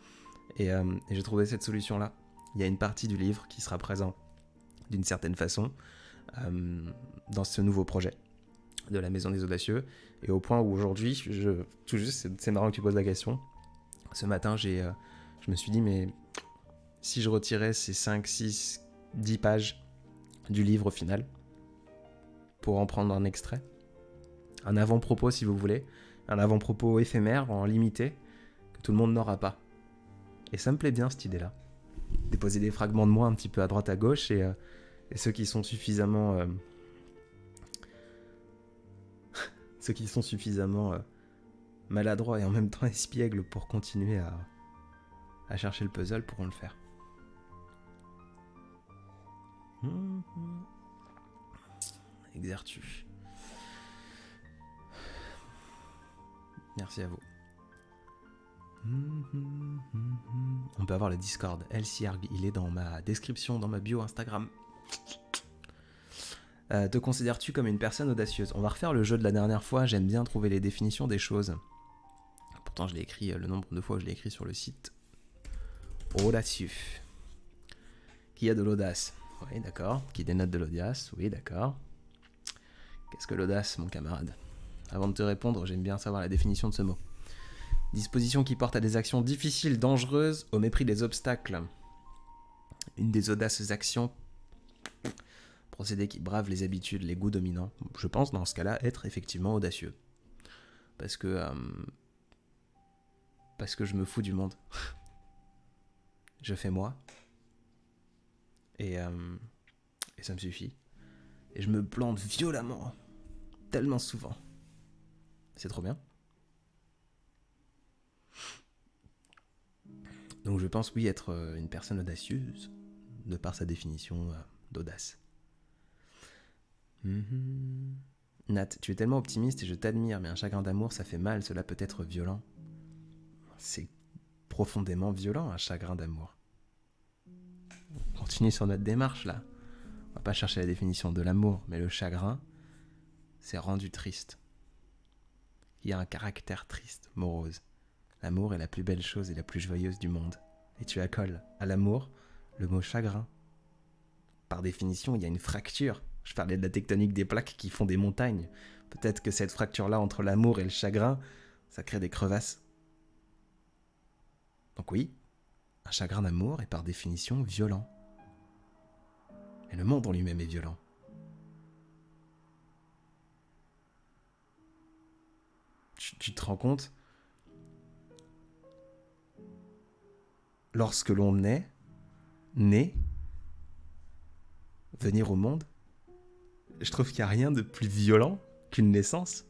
Et j'ai trouvé cette solution-là. Il y a une partie du livre qui sera présente d'une certaine façon dans ce nouveau projet de la Maison des Audacieux. Et au point où aujourd'hui, tout juste, c'est marrant que tu poses la question. Ce matin, je me suis dit, mais si je retirais ces 5, 6, 10 pages du livre final pour en prendre un extrait, un avant-propos si vous voulez, un avant-propos éphémère, en limité, que tout le monde n'aura pas. Et ça me plaît bien cette idée-là. Déposer des fragments de moi un petit peu à droite à gauche et ceux qui sont suffisamment maladroits et en même temps espiègles pour continuer à chercher le puzzle pourront le faire. Exertu. Merci à vous. On peut avoir le Discord. LCR, il est dans ma description, dans ma bio Instagram. Te considères-tu comme une personne audacieuse? On va refaire le jeu de la dernière fois. J'aime bien trouver les définitions des choses. Pourtant, je l'ai écrit, le nombre de fois que je l'ai écrit sur le site. Audacieux. Qui a de l'audace? Oui, d'accord. Qui dénote de l'audace? Oui, d'accord. Qu'est-ce que l'audace, mon camarade? Avant de te répondre, j'aime bien savoir la définition de ce mot. Disposition qui porte à des actions difficiles, dangereuses, au mépris des obstacles. Une des audaces actions. Procédé qui brave les habitudes, les goûts dominants. Je pense dans ce cas-là être effectivement audacieux. Parce que je me fous du monde. Je fais moi. Et ça me suffit. Et je me plante violemment. Tellement souvent. C'est trop bien. Donc je pense oui être une personne audacieuse, de par sa définition d'audace. Nat, tu es tellement optimiste et je t'admire, mais un chagrin d'amour ça fait mal, cela peut être violent. C'est profondément violent un chagrin d'amour. On continue sur notre démarche là. On va pas chercher la définition de l'amour, mais le chagrin, c'est rendu triste. Il y a un caractère triste, morose. L'amour est la plus belle chose et la plus joyeuse du monde. Et tu accoles à l'amour le mot chagrin. par définition, il y a une fracture. Je parlais de la tectonique des plaques qui font des montagnes. Peut-être que cette fracture-là entre l'amour et le chagrin, ça crée des crevasses. Donc oui, un chagrin d'amour est par définition violent. Et le monde en lui-même est violent. Tu te rends compte? Lorsque l'on est né, venir au monde, je trouve qu'il n'y a rien de plus violent qu'une naissance.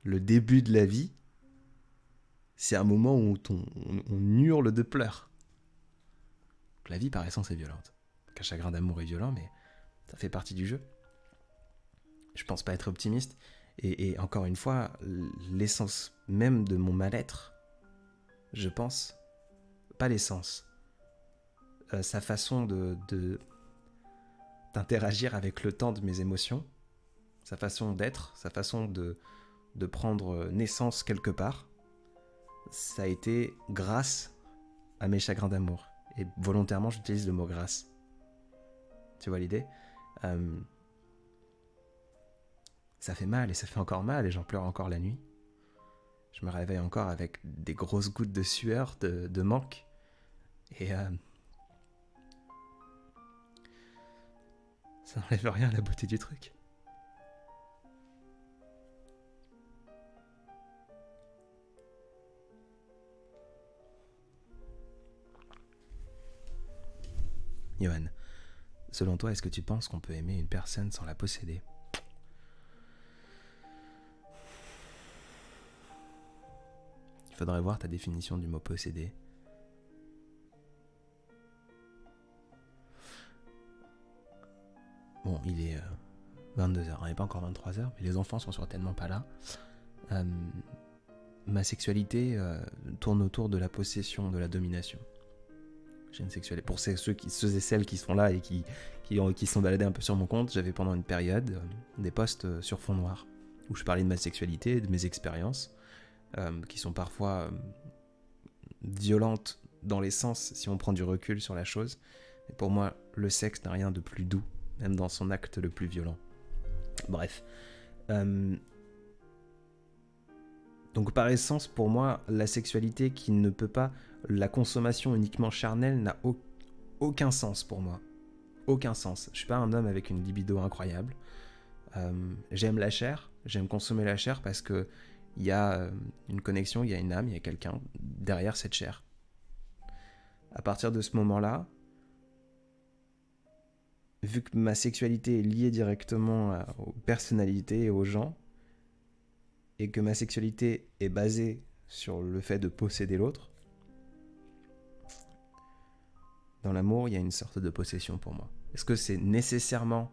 Le début de la vie, c'est un moment où on hurle de pleurs. La vie, par essence, est violente. Un chagrin d'amour est violent, mais ça fait partie du jeu. Je pense pas être optimiste. Et encore une fois, l'essence même de mon mal-être, je pense, pas l'essence, sa façon d'interagir avec le temps de mes émotions, sa façon d'être, sa façon de prendre naissance quelque part, ça a été grâce à mes chagrins d'amour. Et volontairement, j'utilise le mot grâce. Tu vois l'idée? Ça fait mal et ça fait encore mal et j'en pleure encore la nuit. Je me réveille encore avec des grosses gouttes de sueur, de manque. Et ça n'enlève rien à la beauté du truc. Johan, selon toi, est-ce que tu penses qu'on peut aimer une personne sans la posséder? Il faudrait voir ta définition du mot posséder. Bon, il est 22h, il n'est pas encore 23h, mais les enfants sont certainement pas là. Ma sexualité tourne autour de la possession, de la domination. J'ai une sexualité. Pour ceux et celles qui sont là et qui sont baladés un peu sur mon compte, j'avais pendant une période des posts sur fond noir où je parlais de ma sexualité, de mes expériences, qui sont parfois violentes dans les sens si on prend du recul sur la chose. Et pour moi, le sexe n'a rien de plus doux, même dans son acte le plus violent. Bref. Donc par essence, pour moi, la sexualité qui ne peut pas... La consommation uniquement charnelle n'a aucun sens pour moi. Aucun sens. Je suis pas un homme avec une libido incroyable. J'aime la chair, j'aime consommer la chair parce que il y a une connexion, il y a une âme, il y a quelqu'un derrière cette chair. À partir de ce moment-là, vu que ma sexualité est liée directement aux personnalités et aux gens, et que ma sexualité est basée sur le fait de posséder l'autre, dans l'amour, il y a une sorte de possession pour moi. Est-ce que c'est nécessairement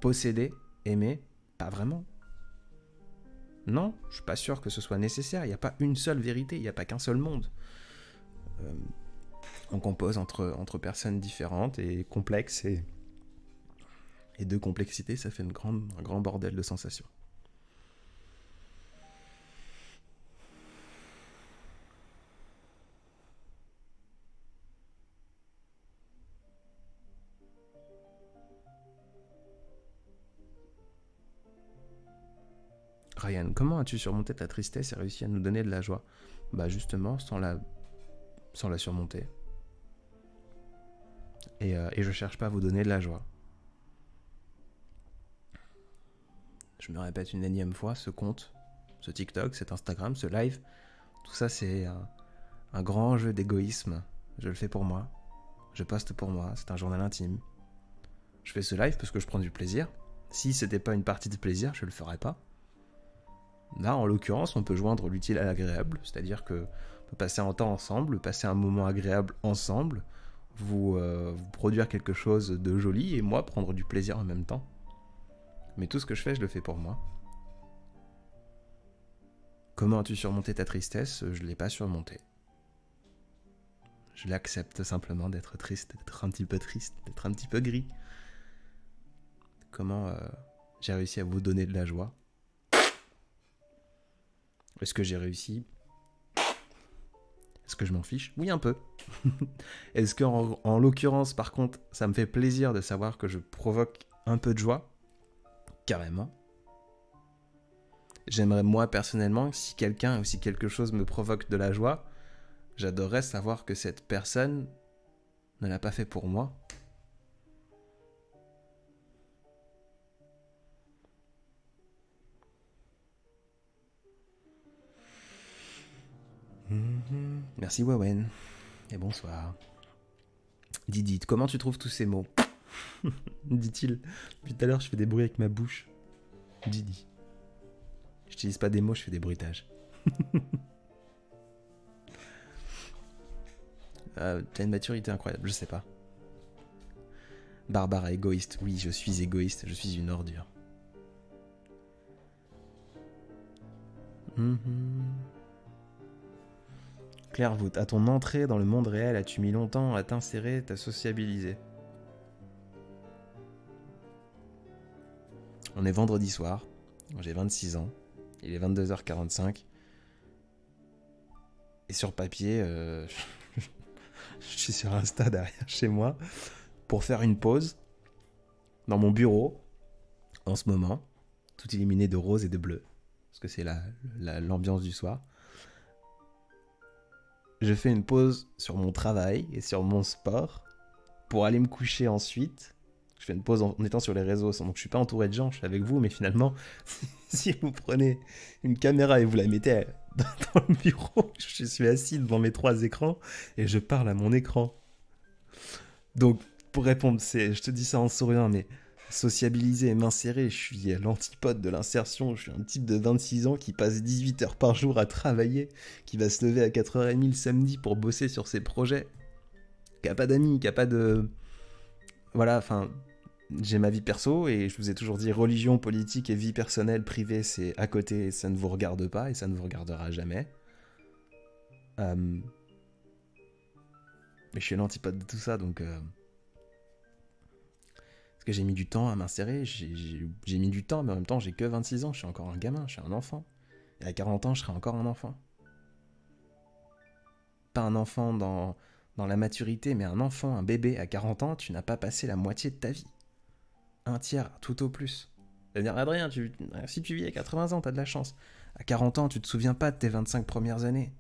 posséder, aimer? Pas vraiment. Non, je suis pas sûr que ce soit nécessaire. Il n'y a pas une seule vérité, il n'y a pas qu'un seul monde. On compose entre personnes différentes et complexes, et de complexité, ça fait un grand bordel de sensations. Ryan, comment as-tu surmonté ta tristesse et réussi à nous donner de la joie? Bah justement, sans la surmonter. Et je cherche pas à vous donner de la joie. Je me répète une énième fois, ce compte, ce TikTok, cet Instagram, ce live, tout ça c'est un grand jeu d'égoïsme. Je le fais pour moi. Je poste pour moi, c'est un journal intime. Je fais ce live parce que je prends du plaisir. Si c'était pas une partie de plaisir, je le ferais pas. Là, en l'occurrence, on peut joindre l'utile à l'agréable, c'est-à-dire que on peut passer un temps ensemble, passer un moment agréable ensemble, vous produire quelque chose de joli et moi prendre du plaisir en même temps. Mais tout ce que je fais, je le fais pour moi. Comment as-tu surmonté ta tristesse? Je ne l'ai pas surmontée. Je l'accepte simplement d'être triste, d'être un petit peu triste, d'être un petit peu gris. Comment j'ai réussi à vous donner de la joie? Est-ce que j'ai réussi Est-ce que je m'en fiche? Oui, un peu. Est-ce qu'en l'occurrence, par contre, ça me fait plaisir de savoir que je provoque un peu de joie? Carrément. J'aimerais, moi, personnellement, si quelqu'un ou si quelque chose me provoque de la joie, j'adorerais savoir que cette personne ne l'a pas fait pour moi. Merci Wawen. Et bonsoir. Didit, comment tu trouves tous ces mots? Dit-il. Depuis tout à l'heure, je fais des bruits avec ma bouche. Didi. J'utilise pas des mots, je fais des bruitages. T'as une maturité incroyable, je sais pas. Barbara égoïste, oui, je suis égoïste, je suis une ordure. Clairvoûte, à ton entrée dans le monde réel, as-tu mis longtemps à t'insérer, à sociabiliser? On est vendredi soir, j'ai 26 ans, il est 22h45, et sur papier, je suis sur Insta derrière chez moi, pour faire une pause, dans mon bureau, en ce moment, tout illuminé de rose et de bleu, parce que c'est l'ambiance du soir. Je fais une pause sur mon travail et sur mon sport pour aller me coucher ensuite. Je fais une pause en étant sur les réseaux, donc je suis pas entouré de gens, je suis avec vous, mais finalement, si vous prenez une caméra et vous la mettez dans le bureau, je suis assis devant mes 3 écrans et je parle à mon écran. Donc, pour répondre, je te dis ça en souriant, mais sociabiliser et m'insérer, je suis l'antipode de l'insertion. Je suis un type de 26 ans qui passe 18 heures par jour à travailler, qui va se lever à 4h30 le samedi pour bosser sur ses projets, qui a pas d'amis, qui a pas de... Voilà, enfin, j'ai ma vie perso et je vous ai toujours dit religion, politique et vie personnelle, privée, c'est à côté, ça ne vous regarde pas et ça ne vous regardera jamais. Mais je suis l'antipode de tout ça, donc... que j'ai mis du temps à m'insérer, j'ai mis du temps, mais en même temps, j'ai que 26 ans, je suis encore un gamin, je suis un enfant. Et à 40 ans, je serai encore un enfant. Pas un enfant dans la maturité, mais un enfant, un bébé. À 40 ans, tu n'as pas passé la moitié de ta vie. Un tiers, tout au plus. Ça veut dire, Adrien, si tu vis à 80 ans, t'as de la chance. À 40 ans, tu te souviens pas de tes 25 premières années.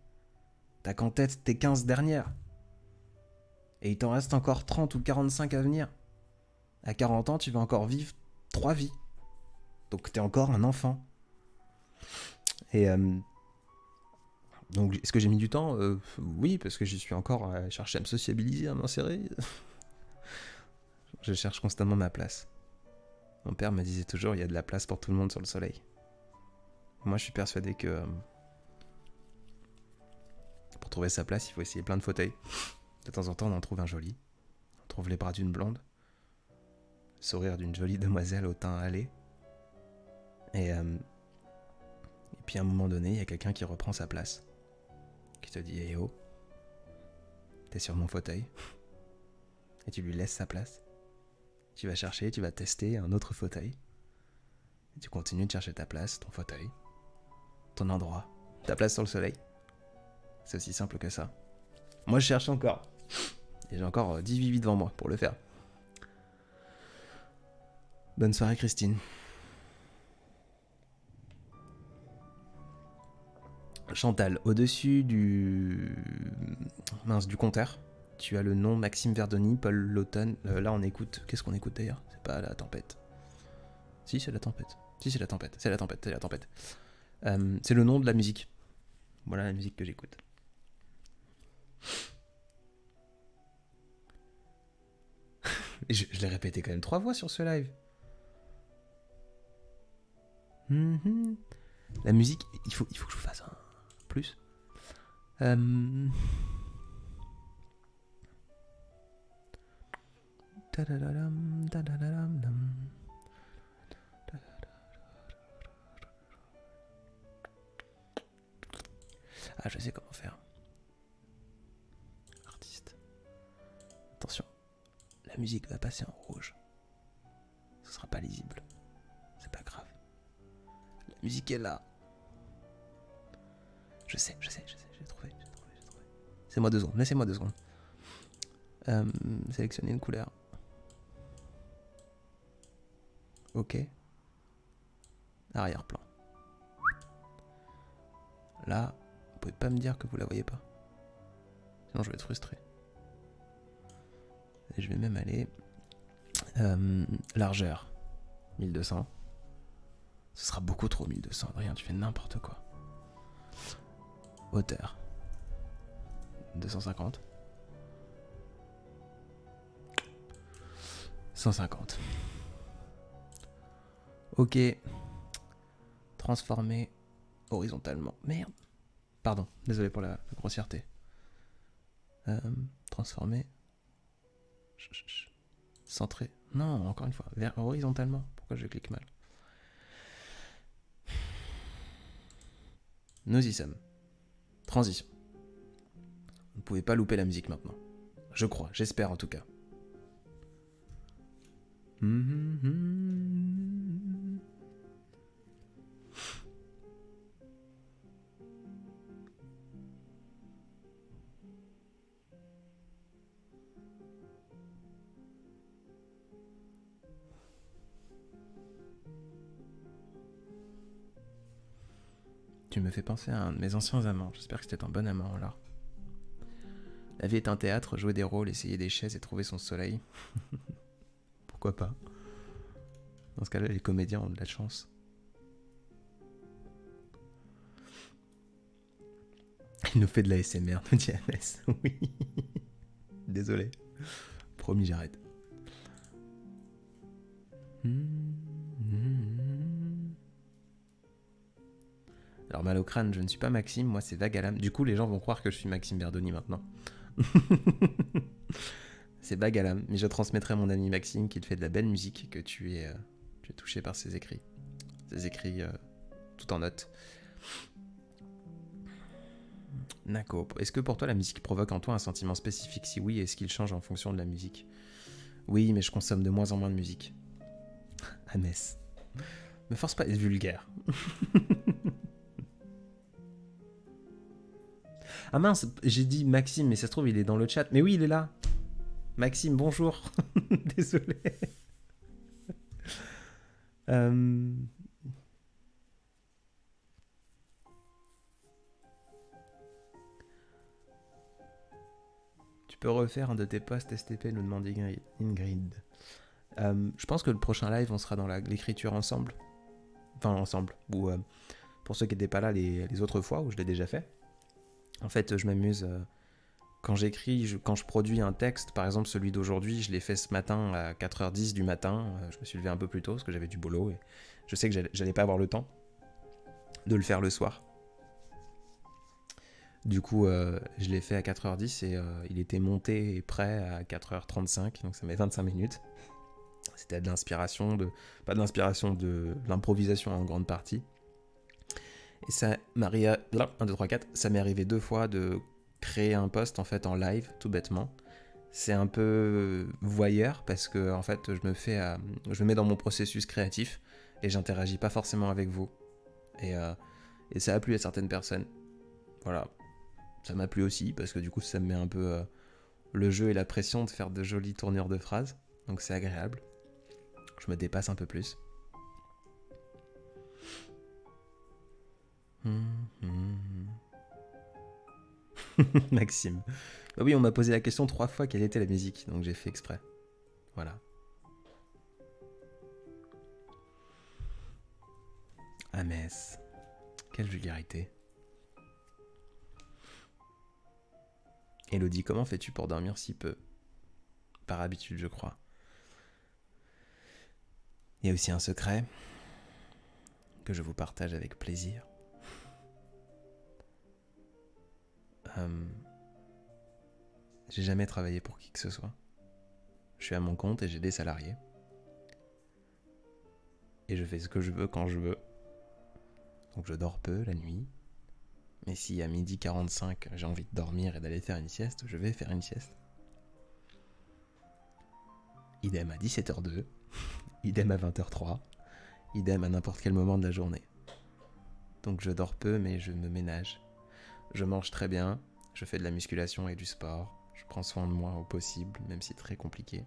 T'as qu'en tête tes 15 dernières. Et il t'en reste encore 30 ou 45 à venir. À 40 ans, tu vas encore vivre 3 vies. Donc t'es encore un enfant. Et donc est-ce que j'ai mis du temps? Oui, parce que j'y suis encore à chercher à me sociabiliser, à m'insérer. Je cherche constamment ma place. Mon père me disait toujours, il y a de la place pour tout le monde sur le soleil. Moi, je suis persuadé que pour trouver sa place, il faut essayer plein de fauteuils. De temps en temps, on en trouve un joli. On trouve les bras d'une blonde. Le sourire d'une jolie demoiselle au teint hâlé. Et puis à un moment donné, il y a quelqu'un qui reprend sa place. Qui te dit, hey oh, t'es sur mon fauteuil. Et tu lui laisses sa place. Tu vas chercher, tu vas tester un autre fauteuil. Et tu continues de chercher ta place, ton fauteuil, ton endroit, ta place sur le soleil. C'est aussi simple que ça. Moi, je cherche encore. Et j'ai encore 18 vies devant moi pour le faire. Bonne soirée, Christine. Chantal, au-dessus du compteur, tu as le nom Maxime Verdoni, Paul Laughton. Là, on écoute. Qu'est-ce qu'on écoute d'ailleurs? C'est pas la tempête. Si, c'est la tempête. Si, c'est la tempête. C'est la tempête. C'est la tempête. C'est le nom de la musique. Voilà la musique que j'écoute. je l'ai répété quand même 3 fois sur ce live. La musique, il faut que je vous fasse un plus. Ah, je sais comment faire. Artiste. Attention, la musique va passer en rouge. Ce sera pas lisible. C'est pas grave. La musique est là. Je sais, j'ai trouvé. Laissez-moi 2 secondes, laissez-moi 2 secondes. Sélectionner une couleur. Ok. Arrière-plan. Là, vous pouvez pas me dire que vous la voyez pas. Sinon je vais être frustré. Et je vais même aller... largeur. 1200. Ce sera beaucoup trop 1200. Rien, tu fais n'importe quoi. Hauteur. 250. 150. Ok. Transformer horizontalement. Merde. Pardon, désolé pour la grossièreté. Transformer. Centrer. Non, encore une fois. Vers horizontalement. Pourquoi je clique mal? Nous y sommes. Transition. Vous ne pouvez pas louper la musique maintenant. Je crois, j'espère en tout cas. Tu me fais penser à un de mes anciens amants. J'espère que c'était un bon amant alors. La vie est un théâtre, jouer des rôles, essayer des chaises et trouver son soleil. Pourquoi pas? Dans ce cas-là, les comédiens ont de la chance. Il nous fait de la SMR, nous dit Annès. Oui. Désolé. Promis, j'arrête. Alors, mal au crâne, je ne suis pas Maxime, moi c'est vague à l'âme. Du coup, les gens vont croire que je suis Maxime Verdoni maintenant. C'est vague à l'âme, mais je transmettrai à mon ami Maxime qu'il fait de la belle musique, que tu es touché par ses écrits. Ses écrits tout en notes. Nako, est-ce que pour toi la musique provoque en toi un sentiment spécifique? Si oui, est-ce qu'il change en fonction de la musique? Oui, mais je consomme de moins en moins de musique. Annès. Me force pas à être vulgaire. Ah mince, j'ai dit Maxime, mais ça se trouve il est dans le chat. Mais oui, il est là. Maxime, bonjour. Désolé. Tu peux refaire un de tes posts STP, nous demande Ingrid. Je pense que le prochain live, on sera dans l'écriture ensemble. Enfin, ensemble. Ou pour ceux qui n'étaient pas là les autres fois, où je l'ai déjà fait. En fait, je m'amuse... quand j'écris, quand je produis un texte, par exemple celui d'aujourd'hui, je l'ai fait ce matin à 4h10 du matin. Je me suis levé un peu plus tôt parce que j'avais du boulot. Et je sais que j'allais pas avoir le temps de le faire le soir. Du coup, je l'ai fait à 4h10 et il était monté et prêt à 4h35. Donc ça met 25 minutes. C'était de l'inspiration, pas de l'inspiration, de l'improvisation en grande partie. Et ça m'arrive... 1, 2, 3, 4. Ça m'est arrivé 2 fois de créer un post en fait en live, tout bêtement. C'est un peu voyeur parce que en fait je me mets dans mon processus créatif et j'interagis pas forcément avec vous. Et ça a plu à certaines personnes. Voilà. Ça m'a plu aussi parce que du coup ça me met un peu le jeu et la pression de faire de jolies tournures de phrases. Donc c'est agréable. Je me dépasse un peu plus. Maxime. Bah oui, on m'a posé la question 3 fois quelle était la musique, donc j'ai fait exprès. Voilà. Ah Metz. Quelle vulgarité. Elodie, comment fais-tu pour dormir si peu? Par habitude, je crois. Il y a aussi un secret que je vous partage avec plaisir. J'ai jamais travaillé pour qui que ce soit. Je suis à mon compte et j'ai des salariés. Et je fais ce que je veux quand je veux. Donc je dors peu la nuit. Mais si à 12h45 j'ai envie de dormir et d'aller faire une sieste, je vais faire une sieste. Idem à 17h02. Idem à 20h03. Idem à n'importe quel moment de la journée. Donc je dors peu mais je me ménage. Je mange très bien. Je fais de la musculation et du sport. Je prends soin de moi au possible, même si c'est très compliqué.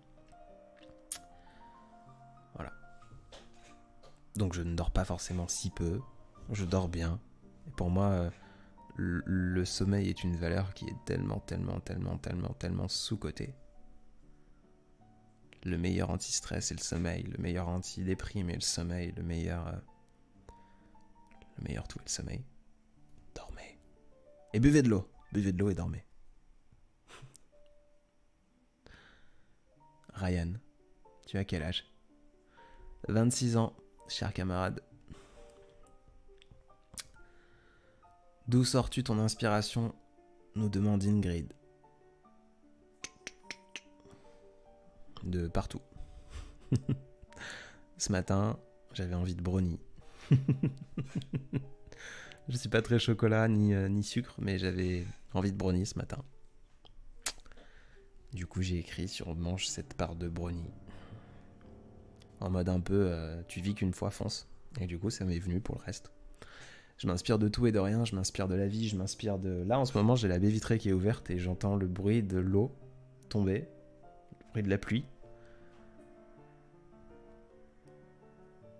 Voilà. Donc je ne dors pas forcément si peu. Je dors bien. Et pour moi, le sommeil est une valeur qui est tellement sous-cotée. Le meilleur anti-stress est le sommeil. Le meilleur anti-déprime est le sommeil. Le meilleur tout est le sommeil. Dormez. Et buvez de l'eau. Buvez de l'eau et dormez. Ryan, tu as quel âge? 26 ans, cher camarade. D'où sors-tu ton inspiration? Nous demande Ingrid. De partout. Ce matin, j'avais envie de brownie. Je suis pas très chocolat ni sucre, mais j'avais envie de brownie ce matin. Du coup, j'ai écrit sur mange cette part de brownie. En mode un peu, tu vis qu'une fois, fonce. Et du coup, ça m'est venu pour le reste. Je m'inspire de tout et de rien, je m'inspire de la vie, je m'inspire de... Là, en ce moment, j'ai la baie vitrée qui est ouverte et j'entends le bruit de l'eau tomber, le bruit de la pluie.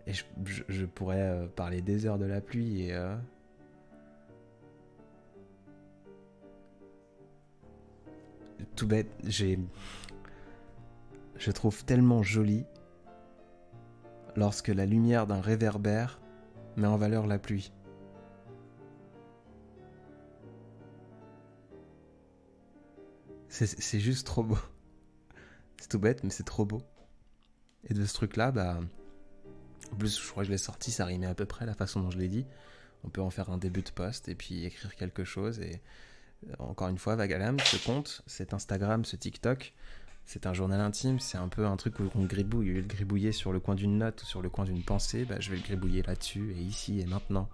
Et je pourrais parler des heures de la pluie et... Tout bête, je trouve tellement joli lorsque la lumière d'un réverbère met en valeur la pluie. C'est juste trop beau. C'est tout bête, mais c'est trop beau. Et de ce truc-là, bah... En plus, je crois que je l'ai sorti, ça rimait à peu près la façon dont je l'ai dit. On peut en faire un début de post et puis écrire quelque chose. Et encore une fois, Vagalam, ce compte, cet Instagram, ce TikTok, c'est un journal intime, c'est un peu un truc où on gribouille. Au lieu de gribouiller sur le coin d'une note ou sur le coin d'une pensée, bah, je vais le gribouiller là-dessus et ici et maintenant.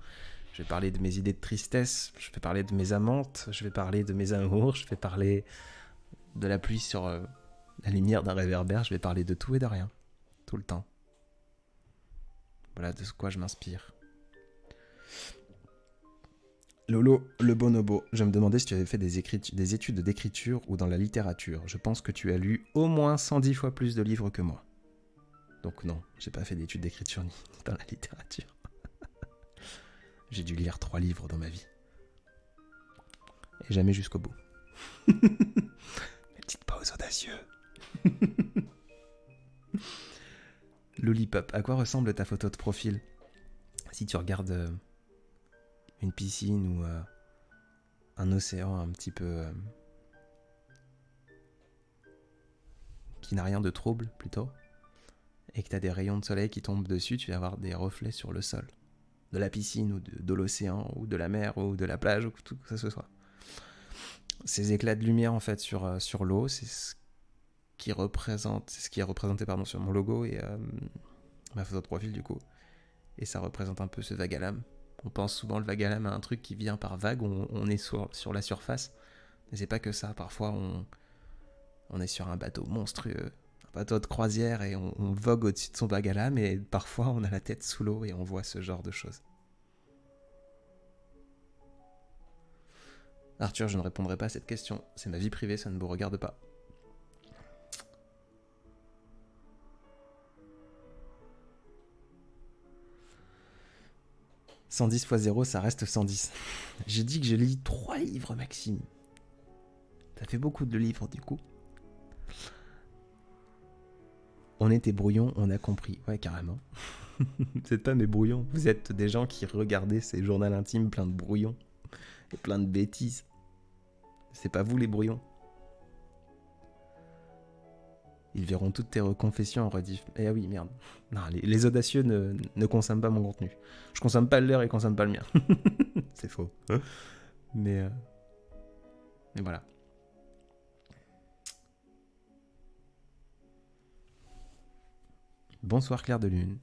Je vais parler de mes idées de tristesse, je vais parler de mes amantes, je vais parler de mes amours, je vais parler de la pluie sur la lumière d'un réverbère, je vais parler de tout et de rien, tout le temps. Voilà de quoi je m'inspire. Lolo, le bonobo, je me demandais si tu avais fait des études d'écriture ou dans la littérature. Je pense que tu as lu au moins 110 fois plus de livres que moi. Donc non, j'ai pas fait d'études d'écriture ni dans la littérature. J'ai dû lire 3 livres dans ma vie. Et jamais jusqu'au bout. Petite pause audacieux. Lollipop, à quoi ressemble ta photo de profil? Si tu regardes une piscine ou un océan un petit peu qui n'a rien de trouble plutôt, et que tu as des rayons de soleil qui tombent dessus, tu vas avoir des reflets sur le sol de la piscine ou de l'océan ou de la mer ou de la plage ou tout que ce soit. Ces éclats de lumière en fait sur l'eau, c'est ce qui est représenté sur mon logo et ma photo de profil du coup. Et ça représente un peu ce vague à l'âme. On pense souvent le vague à l'âme à un truc qui vient par vague, on est sur la surface. Mais c'est pas que ça, parfois on est sur un bateau monstrueux, un bateau de croisière et on vogue au-dessus de son vague à l'âme et parfois on a la tête sous l'eau et on voit ce genre de choses. Arthur, je ne répondrai pas à cette question, c'est ma vie privée, ça ne vous regarde pas. « 110 x 0, ça reste 110. » J'ai dit que je lis 3 livres, Maxime. Ça fait beaucoup de livres, du coup. On était brouillons, on a compris. Ouais, carrément. Vous n'êtes pas mes brouillons. Vous êtes des gens qui regardaient ces journaux intimes pleins de brouillons. Et plein de bêtises. C'est pas vous, les brouillons. Ils verront toutes tes confessions en rediff. Eh oui, merde. Non, les audacieux ne consomment pas mon contenu. Je consomme pas le leur et ils consomment pas le mien. C'est faux. Mais voilà. Bonsoir Claire de Lune.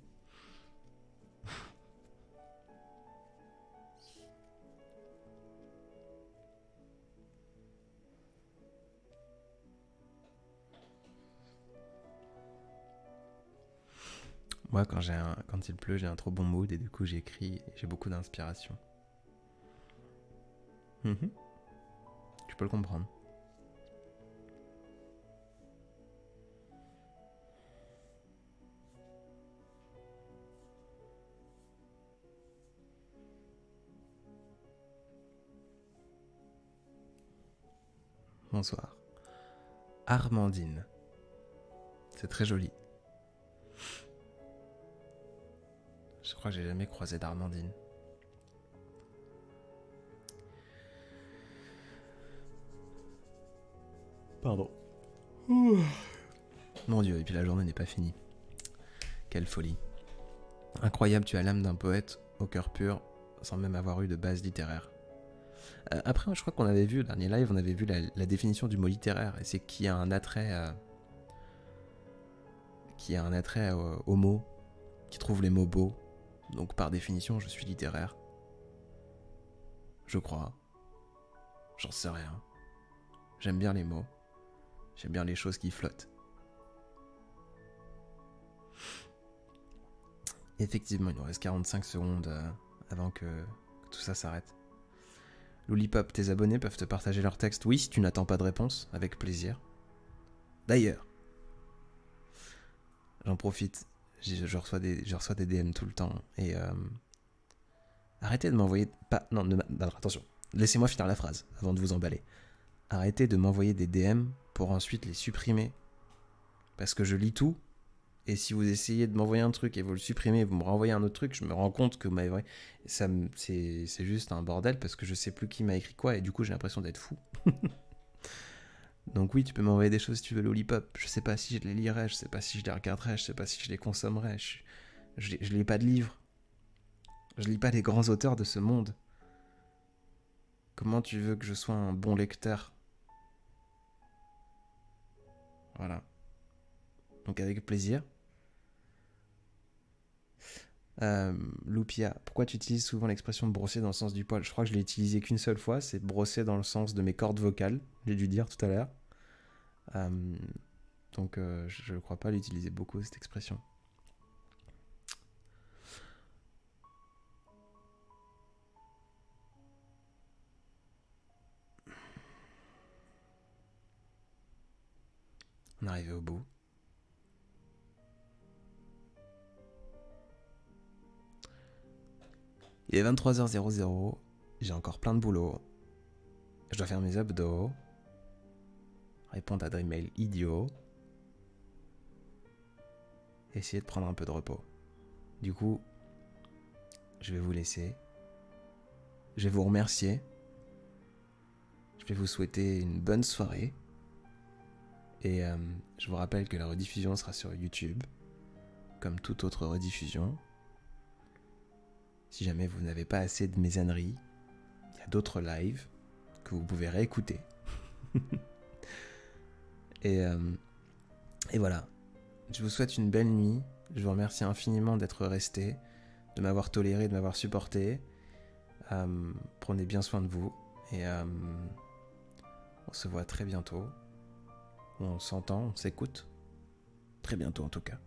Moi, quand il pleut, j'ai un trop bon mood et du coup, j'écris et j'ai beaucoup d'inspiration. Tu Je peux le comprendre. Bonsoir. Armandine. C'est très joli. Je crois que j'ai jamais croisé d'Armandine. Pardon. Mon Dieu, et puis la journée n'est pas finie. Quelle folie. Incroyable, tu as l'âme d'un poète au cœur pur, sans même avoir eu de base littéraire. Après, je crois qu'on avait vu, le dernier live, on avait vu la définition du mot littéraire, et c'est qui a un attrait, aux mots, qui trouve les mots beaux. Donc par définition, je suis littéraire. Je crois. J'en sais rien. J'aime bien les mots. J'aime bien les choses qui flottent. Effectivement, il nous reste 45 secondes avant que tout ça s'arrête. Lollipop, tes abonnés peuvent te partager leur texte. Oui, si tu n'attends pas de réponse, avec plaisir. D'ailleurs, j'en profite, je reçois des DM tout le temps. Et arrêtez de m'envoyer... Non, attention, laissez-moi finir la phrase avant de vous emballer. Arrêtez de m'envoyer des DM pour ensuite les supprimer. Parce que je lis tout. Et si vous essayez de m'envoyer un truc et vous le supprimez, vous me renvoyez un autre truc, je me rends compte que c'est juste un bordel parce que je sais plus qui m'a écrit quoi et du coup j'ai l'impression d'être fou. Donc oui, tu peux m'envoyer des choses si tu veux, Lollipop. Je sais pas si je les lirai, je sais pas si je les regarderai, je sais pas si je les consommerai. Je lis pas de livres. Je lis pas les grands auteurs de ce monde. Comment tu veux que je sois un bon lecteur? Voilà. Donc avec plaisir. Loupia, pourquoi tu utilises souvent l'expression brosser dans le sens du poil? Je crois que je l'ai utilisé qu'une seule fois, c'est brosser dans le sens de mes cordes vocales, j'ai dû dire tout à l'heure. Donc je ne crois pas l'utiliser beaucoup cette expression. On est arrivé au bout. Il est 23h00, j'ai encore plein de boulot. Je dois faire mes abdos, répondre à des mails idiots, et essayer de prendre un peu de repos. Du coup, je vais vous laisser. Je vais vous remercier. Je vais vous souhaiter une bonne soirée. Et je vous rappelle que la rediffusion sera sur YouTube, comme toute autre rediffusion. Si jamais vous n'avez pas assez de mes âneries, il y a d'autres lives que vous pouvez réécouter. et voilà. Je vous souhaite une belle nuit. Je vous remercie infiniment d'être resté, de m'avoir toléré, de m'avoir supporté. Prenez bien soin de vous. Et on se voit très bientôt. On s'entend, on s'écoute. Très bientôt en tout cas.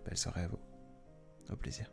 Belle soirée à vous. Au plaisir.